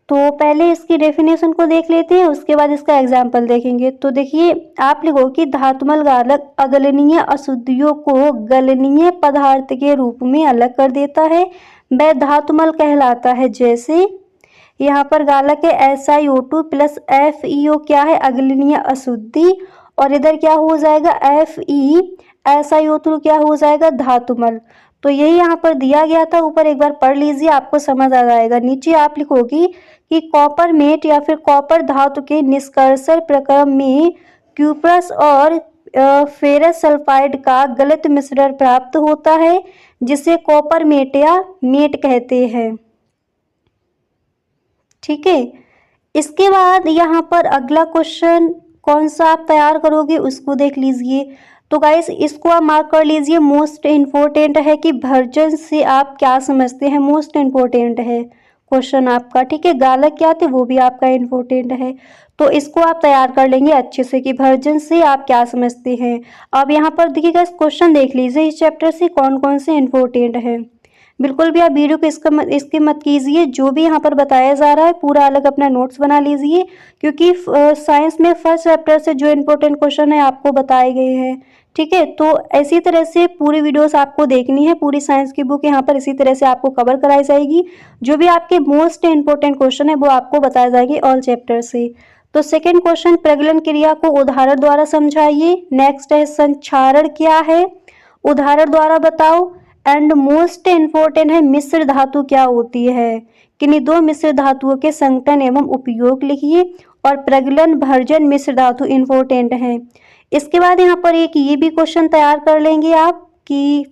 तो पहले इसकी डेफिनेशन को देख लेते हैं, उसके बाद इसका एग्जाम्पल देखेंगे। तो देखिए, आप लिखो कि धातुमल गालक अगलनीय अशुद्धियों को गलनीय पदार्थ के रूप में अलग कर देता है, वह धातुमल कहलाता है। जैसे यहाँ पर गालक है SiO2 प्लस FeO क्या है, अगलनीय अशुद्धि, और इधर क्या हो जाएगा Fe SiO2 क्या हो जाएगा, धातुमल। तो यही यहाँ पर दिया गया था, ऊपर एक बार पढ़ लीजिए, आपको समझ आ जाएगा। नीचे आप लिखोगी कि कॉपर मेट या फिर कॉपर धातु के निष्कर्षण प्रक्रम में क्यूप्रस और फेरस सल्फाइड का गलत मिश्रण प्राप्त होता है, जिसे कॉपर मेट या मेट कहते हैं। ठीक है, इसके बाद यहाँ पर अगला क्वेश्चन कौन सा आप तैयार करोगे उसको देख लीजिए। तो गाइस, इसको आप मार्क कर लीजिए, मोस्ट इम्पोर्टेंट है कि वर्जन से आप क्या समझते हैं, मोस्ट इम्पोर्टेंट है क्वेश्चन आपका। ठीक है, गालक क्या थे वो भी आपका इम्पोर्टेंट है, तो इसको आप तैयार कर लेंगे अच्छे से कि वर्जन से आप क्या समझते हैं। अब यहाँ पर देखिएगा, इस क्वेश्चन देख लीजिए, इस चैप्टर से कौन कौन से इम्पोर्टेंट है। बिल्कुल भी आप वीडियो को इसके मत कीजिए, जो भी यहाँ पर बताया जा रहा है पूरा अलग अपना नोट्स बना लीजिए, क्योंकि साइंस में फर्स्ट चैप्टर से जो इम्पोर्टेंट क्वेश्चन है आपको बताए गए हैं। ठीक है, तो इसी तरह से पूरी वीडियोस आपको देखनी है, पूरी साइंस की बुक यहाँ पर इसी तरह से आपको कवर कराई जाएगी। जो भी आपके मोस्ट इम्पोर्टेंट क्वेश्चन है वो आपको बताए जाएंगे ऑल चैप्टर से। तो सेकेंड क्वेश्चन, प्रगलन क्रिया को उदाहरण द्वारा समझाइए। नेक्स्ट है संक्षारण क्या है, उदाहरण द्वारा बताओ। एंड मोस्ट इम्पोर्टेंट है मिश्र धातु क्या होती है, किन्हीं दो मिश्र धातुओं के संगठन एवं उपयोग लिखिए। और प्रगलन भर्जन मिश्र धातु इम्पोर्टेंट है। इसके बाद यहाँ पर एक ये भी क्वेश्चन तैयार कर लेंगे आप कि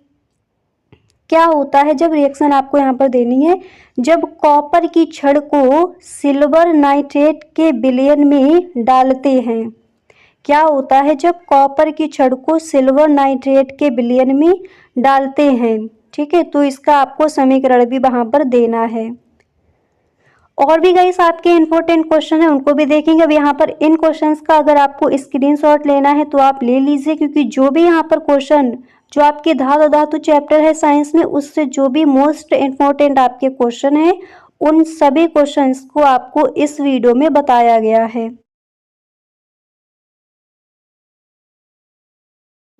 क्या होता है जब रिएक्शन आपको यहाँ पर देनी है, जब कॉपर की छड़ को सिल्वर नाइट्रेट के विलयन में डालते हैं। क्या होता है जब कॉपर की छड़ को सिल्वर नाइट्रेट के विलयन में डालते हैं। ठीक है, तो इसका आपको समीकरण भी वहां पर देना है। और भी गाइस आपके इंपॉर्टेंट क्वेश्चन है, उनको भी देखेंगे। अब यहाँ पर इन क्वेश्चंस का अगर आपको स्क्रीनशॉट लेना है तो आप ले लीजिए, क्योंकि जो भी यहाँ पर क्वेश्चन जो आपके धातु चैप्टर है साइंस में, उससे जो भी मोस्ट इम्पोर्टेंट आपके क्वेश्चन है, उन सभी क्वेश्चंस को आपको इस वीडियो में बताया गया है।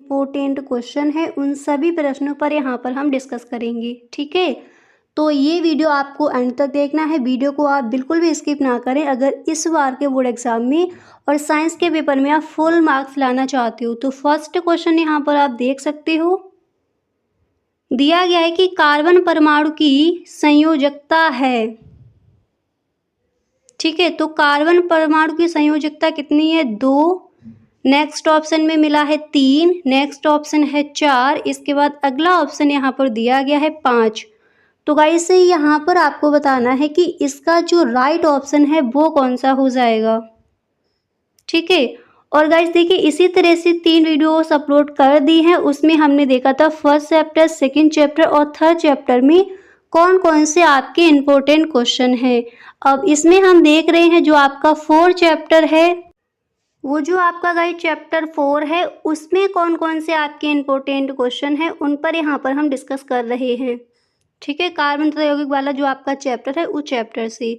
इम्पोर्टेंट क्वेश्चन है, उन सभी प्रश्नों पर यहाँ पर हम डिस्कस करेंगे। ठीक है, तो ये वीडियो आपको एंड तक देखना है, वीडियो को आप बिल्कुल भी स्किप ना करें। अगर इस बार के बोर्ड एग्जाम में और साइंस के पेपर में आप फुल मार्क्स लाना चाहते हो, तो फर्स्ट क्वेश्चन यहाँ पर आप देख सकते हो, दिया गया है कि कार्बन परमाणु की संयोजकता है। ठीक है, तो कार्बन परमाणु की संयोजकता कितनी है, 2। नेक्स्ट ऑप्शन में मिला है 3, नेक्स्ट ऑप्शन है 4, इसके बाद अगला ऑप्शन यहाँ पर दिया गया है 5। तो गाइस यहाँ पर आपको बताना है कि इसका जो राइट ऑप्शन है वो कौन सा हो जाएगा। ठीक है, और गाइस देखिए, इसी तरह से 3 वीडियोस अपलोड कर दी हैं, उसमें हमने देखा था फर्स्ट चैप्टर, सेकंड चैप्टर और थर्ड चैप्टर में कौन कौन से आपके इम्पोर्टेंट क्वेश्चन है। अब इसमें हम देख रहे हैं जो आपका 4 चैप्टर है, वो जो आपका गाइस चैप्टर 4 है, उसमें कौन कौन से आपके इम्पोर्टेंट क्वेश्चन है उन पर यहाँ पर हम डिस्कस कर रहे हैं। ठीक है, कार्बन तथा यौगिक वाला जो आपका चैप्टर है उस चैप्टर से।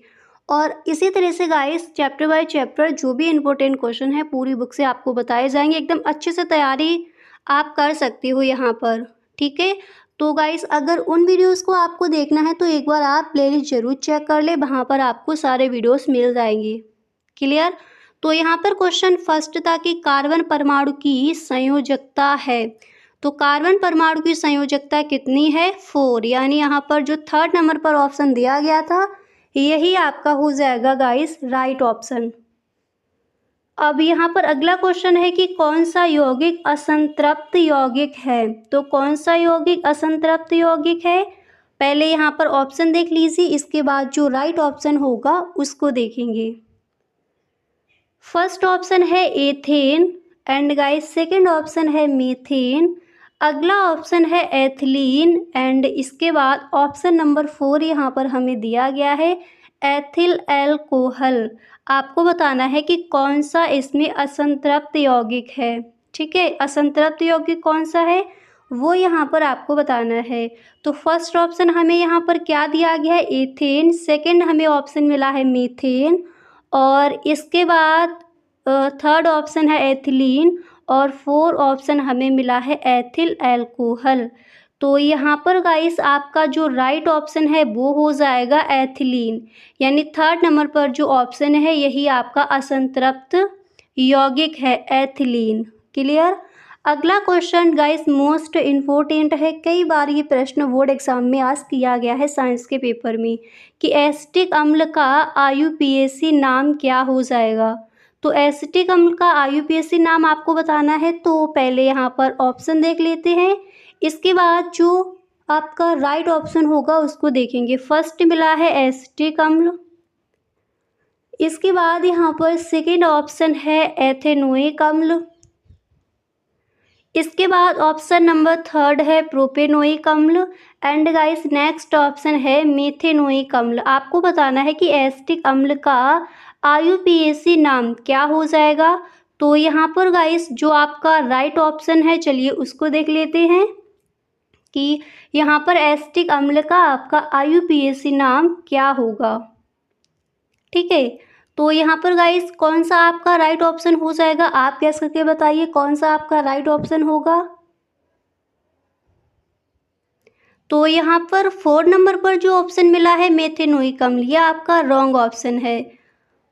और इसी तरह से गाइस चैप्टर बाय चैप्टर जो भी इम्पोर्टेंट क्वेश्चन है पूरी बुक से आपको बताए जाएंगे, एकदम अच्छे से तैयारी आप कर सकते हो यहाँ पर। ठीक है, तो गाइस अगर उन वीडियोस को आपको देखना है तो एक बार आप प्लेलिस्ट जरूर चेक कर ले, वहाँ पर आपको सारे वीडियोस मिल जाएंगे। क्लियर। तो यहाँ पर क्वेश्चन फर्स्ट था कि कार्बन परमाणु की संयोजकता है, तो कार्बन परमाणु की संयोजकता कितनी है, 4। यानी यहाँ पर जो थर्ड नंबर पर ऑप्शन दिया गया था यही आपका हो जाएगा गाइस राइट ऑप्शन। अब यहाँ पर अगला क्वेश्चन है कि कौन सा यौगिक असंतृप्त यौगिक है, तो कौन सा यौगिक असंतृप्त यौगिक है, पहले यहाँ पर ऑप्शन देख लीजिए, इसके बाद जो राइट ऑप्शन होगा उसको देखेंगे। फर्स्ट ऑप्शन है ethane and guys second option है मीथेन। अगला ऑप्शन है एथिलीन एंड इसके बाद ऑप्शन नंबर 4 यहाँ पर हमें दिया गया है एथिल एल्कोहल। आपको बताना है कि कौन सा इसमें असंतृप्त यौगिक है। ठीक है, असंतृप्त यौगिक कौन सा है वो यहाँ पर आपको बताना है। तो फर्स्ट ऑप्शन हमें यहाँ पर क्या दिया गया है, एथेन। सेकंड हमें ऑप्शन मिला है मीथेन और इसके बाद थर्ड ऑप्शन है एथिलीन और फोर्थ ऑप्शन हमें मिला है एथिल एल्कोहल। तो यहाँ पर गाइस आपका जो राइट ऑप्शन है वो हो जाएगा एथिलीन, यानी थर्ड नंबर पर जो ऑप्शन है यही आपका असंतृप्त यौगिक है, एथिलीन। क्लियर। अगला क्वेश्चन गाइस मोस्ट इम्पोर्टेंट है, कई बार ये प्रश्न बोर्ड एग्जाम में आस्क किया गया है साइंस के पेपर में कि एसिटिक अम्ल का IUPAC नाम क्या हो जाएगा। तो एसिटिक अम्ल का IUPAC नाम आपको बताना है, तो पहले यहाँ पर ऑप्शन देख लेते हैं, इसके बाद जो आपका राइट ऑप्शन होगा उसको देखेंगे। फर्स्ट मिला है एसिटिक अम्ल, इसके बाद यहाँ पर सेकेंड ऑप्शन है एथेनोइक अम्ल, इसके बाद ऑप्शन नंबर थर्ड है प्रोपेनोइक अम्ल एंड गाइस नेक्स्ट ऑप्शन है मेथेनोइक अम्ल। आपको बताना है कि एसिटिक अम्ल का IUPAC नाम क्या हो जाएगा। तो यहाँ पर गाइस जो आपका राइट ऑप्शन है, चलिए उसको देख लेते हैं कि यहाँ पर एसिटिक अम्ल का आपका IUPAC नाम क्या होगा। ठीक है, तो यहाँ पर गाइस कौन सा आपका राइट ऑप्शन हो जाएगा, आप गैस करके बताइए कौन सा आपका राइट ऑप्शन होगा। तो यहाँ पर 4 नंबर पर जो ऑप्शन मिला है मेथेनोइक अम्ल, यह आपका रॉन्ग ऑप्शन है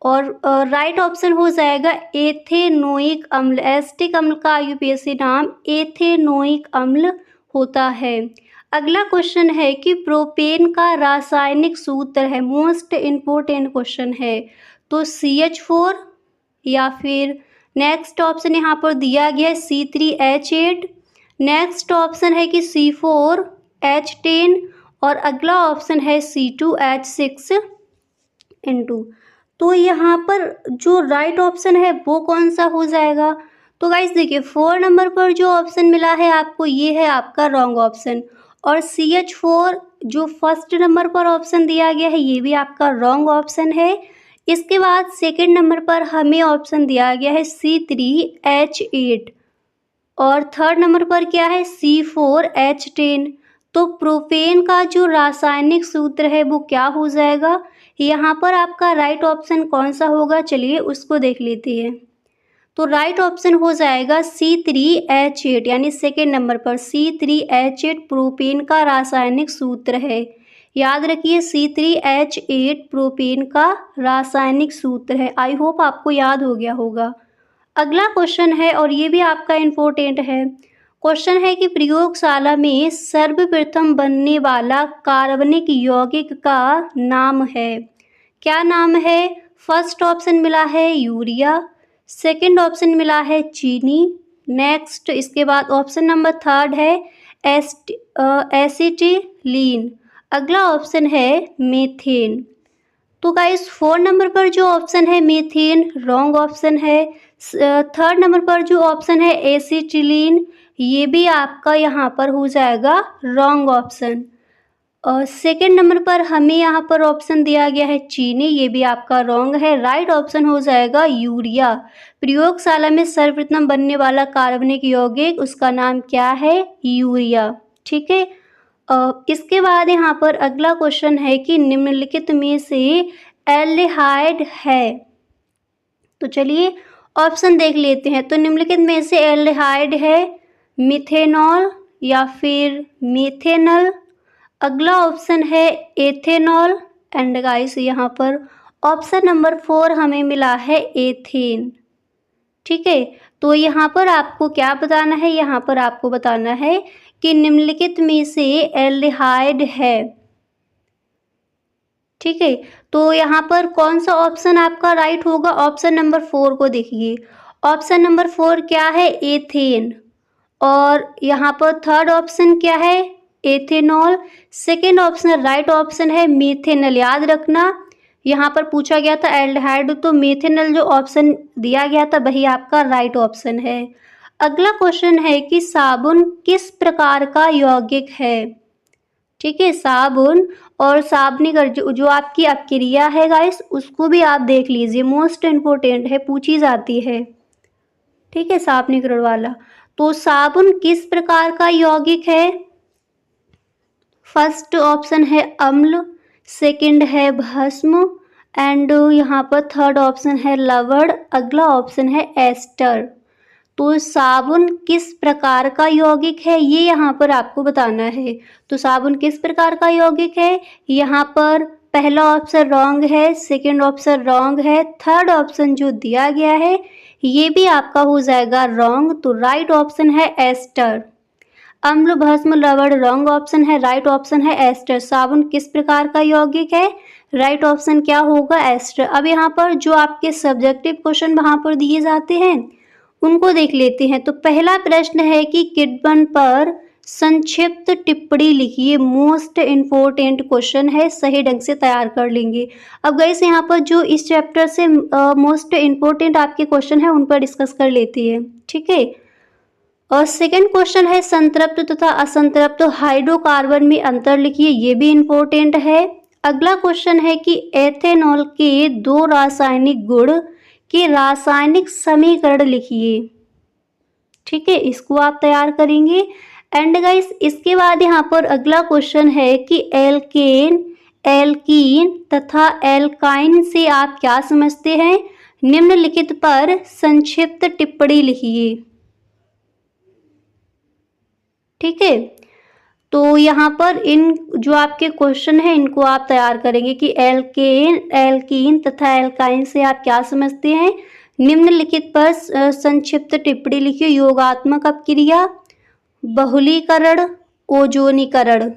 और राइट ऑप्शन हो जाएगा एथेनोइक अम्ल। एसिटिक अम्ल का IUPAC नाम एथेनोइक अम्ल होता है। अगला क्वेश्चन है कि प्रोपेन का रासायनिक सूत्र है, मोस्ट इम्पोर्टेंट क्वेश्चन है, तो CH4 या फिर नेक्स्ट ऑप्शन यहाँ पर दिया गया है C3H8, नेक्स्ट ऑप्शन है कि C4H10 और अगला ऑप्शन है C2H6N2। तो यहाँ पर जो राइट ऑप्शन है वो कौन सा हो जाएगा। तो गाइस देखिए 4 नंबर पर जो ऑप्शन मिला है आपको ये है आपका रॉन्ग ऑप्शन और CH4 जो फर्स्ट नंबर पर ऑप्शन दिया गया है ये भी आपका रॉन्ग ऑप्शन है। इसके बाद सेकंड नंबर पर हमें ऑप्शन दिया गया है C3H8 और थर्ड नंबर पर क्या है C4H10। तो प्रोपेन का जो रासायनिक सूत्र है वो क्या हो जाएगा, यहाँ पर आपका राइट ऑप्शन कौन सा होगा, चलिए उसको देख लेते हैं। तो राइट ऑप्शन हो जाएगा C3H8, यानी सेकेंड नंबर पर C3H8 प्रोपेन का रासायनिक सूत्र है। याद रखिए C3H8 प्रोपेन का रासायनिक सूत्र है। आई होप आपको याद हो गया होगा। अगला क्वेश्चन है और ये भी आपका इम्पोर्टेंट है, क्वेश्चन है कि प्रयोगशाला में सर्वप्रथम बनने वाला कार्बनिक यौगिक का नाम है, क्या नाम है। फर्स्ट ऑप्शन मिला है यूरिया, सेकंड ऑप्शन मिला है चीनी, नेक्स्ट इसके बाद ऑप्शन नंबर थर्ड है एसिटिलीन, अगला ऑप्शन है मीथेन। तो गाइस 4 नंबर पर जो ऑप्शन है मीथेन रॉन्ग ऑप्शन है। थर्ड नंबर पर जो ऑप्शन है एसिटिलीन ये भी आपका यहाँ पर हो जाएगा रॉन्ग ऑप्शन। और सेकेंड नंबर पर हमें यहाँ पर ऑप्शन दिया गया है चीनी, ये भी आपका रॉन्ग है। राइट ऑप्शन हो जाएगा यूरिया। प्रयोगशाला में सर्वप्रथम बनने वाला कार्बनिक यौगिक उसका नाम क्या है, यूरिया। ठीक है, इसके बाद यहाँ पर अगला क्वेश्चन है कि निम्नलिखित में से एल्डिहाइड है। तो चलिए ऑप्शन देख लेते हैं। तो निम्नलिखित में से एल्डिहाइड है मिथेनॉल या फिर मिथेनल, अगला ऑप्शन है एथेनॉल एंड गाइस यहाँ पर ऑप्शन नंबर 4 हमें मिला है एथेन। ठीक है, तो यहाँ पर आपको क्या बताना है, यहाँ पर आपको बताना है कि निम्नलिखित में से एल्डिहाइड है। ठीक है, तो यहाँ पर कौन सा ऑप्शन आपका राइट होगा, ऑप्शन नंबर 4 को देखिए। ऑप्शन नंबर 4 क्या है, एथेन, और यहाँ पर थर्ड ऑप्शन क्या है, ethanol, second option right option है मिथेनल। याद रखना यहाँ पर पूछा गया था एल्डिहाइड, तो मेथेनॉल जो ऑप्शन दिया गया था वही आपका राइट ऑप्शन है। अगला क्वेश्चन है कि साबुन किस प्रकार का यौगिक है। ठीक है, साबुन और साबुनीकरण जो आपकी अपक्रिया है गाइस, उसको भी आप देख लीजिए, मोस्ट इम्पोर्टेंट है, पूछी जाती है। ठीक है, साबुनीकरण वाला। तो साबुन किस प्रकार का यौगिक है। फर्स्ट ऑप्शन है अम्ल, सेकंड है भस्म, एंड यहाँ पर थर्ड ऑप्शन है लवण, अगला ऑप्शन है एस्टर। तो साबुन किस प्रकार का यौगिक है ये यहाँ पर आपको बताना है। तो साबुन किस प्रकार का यौगिक है, यहाँ पर पहला ऑप्शन रॉन्ग है, सेकंड ऑप्शन रॉन्ग है, थर्ड ऑप्शन जो दिया गया है ये भी आपका हो जाएगा रॉन्ग। तो राइट ऑप्शन है एस्टर। अम्ल भस्म लवण रॉन्ग ऑप्शन है, राइट ऑप्शन है एस्टर। साबुन किस प्रकार का यौगिक है, राइट ऑप्शन क्या होगा एस्टर। अब यहाँ पर जो आपके सब्जेक्टिव क्वेश्चन वहाँ पर दिए जाते हैं उनको देख लेते हैं। तो पहला प्रश्न है कि किडबन पर संक्षिप्त टिप्पणी लिखिए। मोस्ट इम्पोर्टेंट क्वेश्चन है, सही ढंग से तैयार कर लेंगे। अब गाइस यहाँ पर जो इस चैप्टर से मोस्ट इम्पोर्टेंट आपके क्वेश्चन है उन पर डिस्कस कर लेते हैं। ठीक है, और सेकंड क्वेश्चन है संतृप्त तथा असंतृप्त हाइड्रोकार्बन में अंतर लिखिए, ये भी इम्पोर्टेंट है। अगला क्वेश्चन है कि एथेनॉल के दो रासायनिक गुण के रासायनिक समीकरण लिखिए। ठीक है, इसको आप तैयार करेंगे। एंड गाइस इसके बाद यहाँ पर अगला क्वेश्चन है कि एल्केन, एल्कीन तथा एल्काइन से आप क्या समझते हैं, निम्नलिखित पर संक्षिप्त टिप्पणी लिखिए। ठीक है, तो यहाँ पर इन जो आपके क्वेश्चन है इनको आप तैयार करेंगे कि एल्केन, एल्कीन तथा एल्काइन से आप क्या समझते हैं, निम्नलिखित पर संक्षिप्त टिप्पणी लिखिए। योगात्मक अपक्रिया, बहुलीकरण, ओजोनीकरण।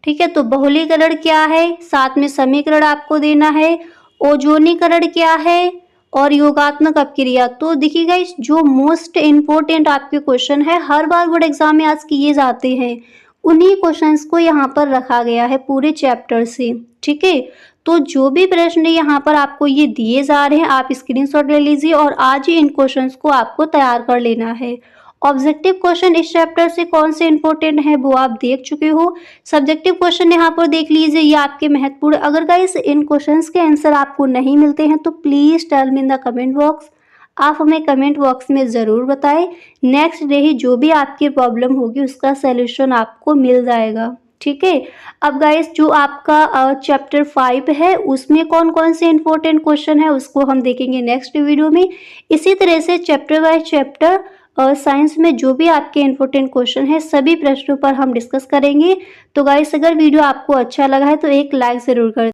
ठीक है, तो बहुलीकरण क्या है, साथ में समीकरण आपको देना है। ओजोनीकरण क्या है और योगात्मक अपक्रिया। तो देखिएगा इस जो मोस्ट इम्पोर्टेंट आपके क्वेश्चन है हर बार बोर्ड एग्जाम में आज किए जाते हैं, उन्हीं क्वेश्चंस को यहाँ पर रखा गया है पूरे चैप्टर से। ठीक है, तो जो भी प्रश्न यहाँ पर आपको ये दिए जा रहे हैं आप स्क्रीनशॉट ले लीजिए और आज ही इन क्वेश्चंस को आपको तैयार कर लेना है। ऑब्जेक्टिव क्वेश्चन इस चैप्टर से कौन से इंपॉर्टेंट है वो आप देख चुके हो। सब्जेक्टिव क्वेश्चन यहाँ पर देख लीजिए, ये आपके महत्वपूर्ण। अगर गाइस इन क्वेश्चंस के आंसर आपको नहीं मिलते हैं तो please tell me in the comment box. आप हमें कमेंट बॉक्स में ज़रूर बताएं। नेक्स्ट डे ही जो भी आपकी प्रॉब्लम होगी उसका सलूशन आपको मिल जाएगा। ठीक है, अब गाइस जो आपका चैप्टर 5 है उसमें कौन कौन से इंपॉर्टेंट क्वेश्चन है उसको हम देखेंगे नेक्स्ट वीडियो में। इसी तरह से चैप्टर बाय चैप्टर और साइंस में जो भी आपके इंपॉर्टेंट क्वेश्चन है सभी प्रश्नों पर हम डिस्कस करेंगे। तो गाइस अगर वीडियो आपको अच्छा लगा है तो एक लाइक ज़रूर कर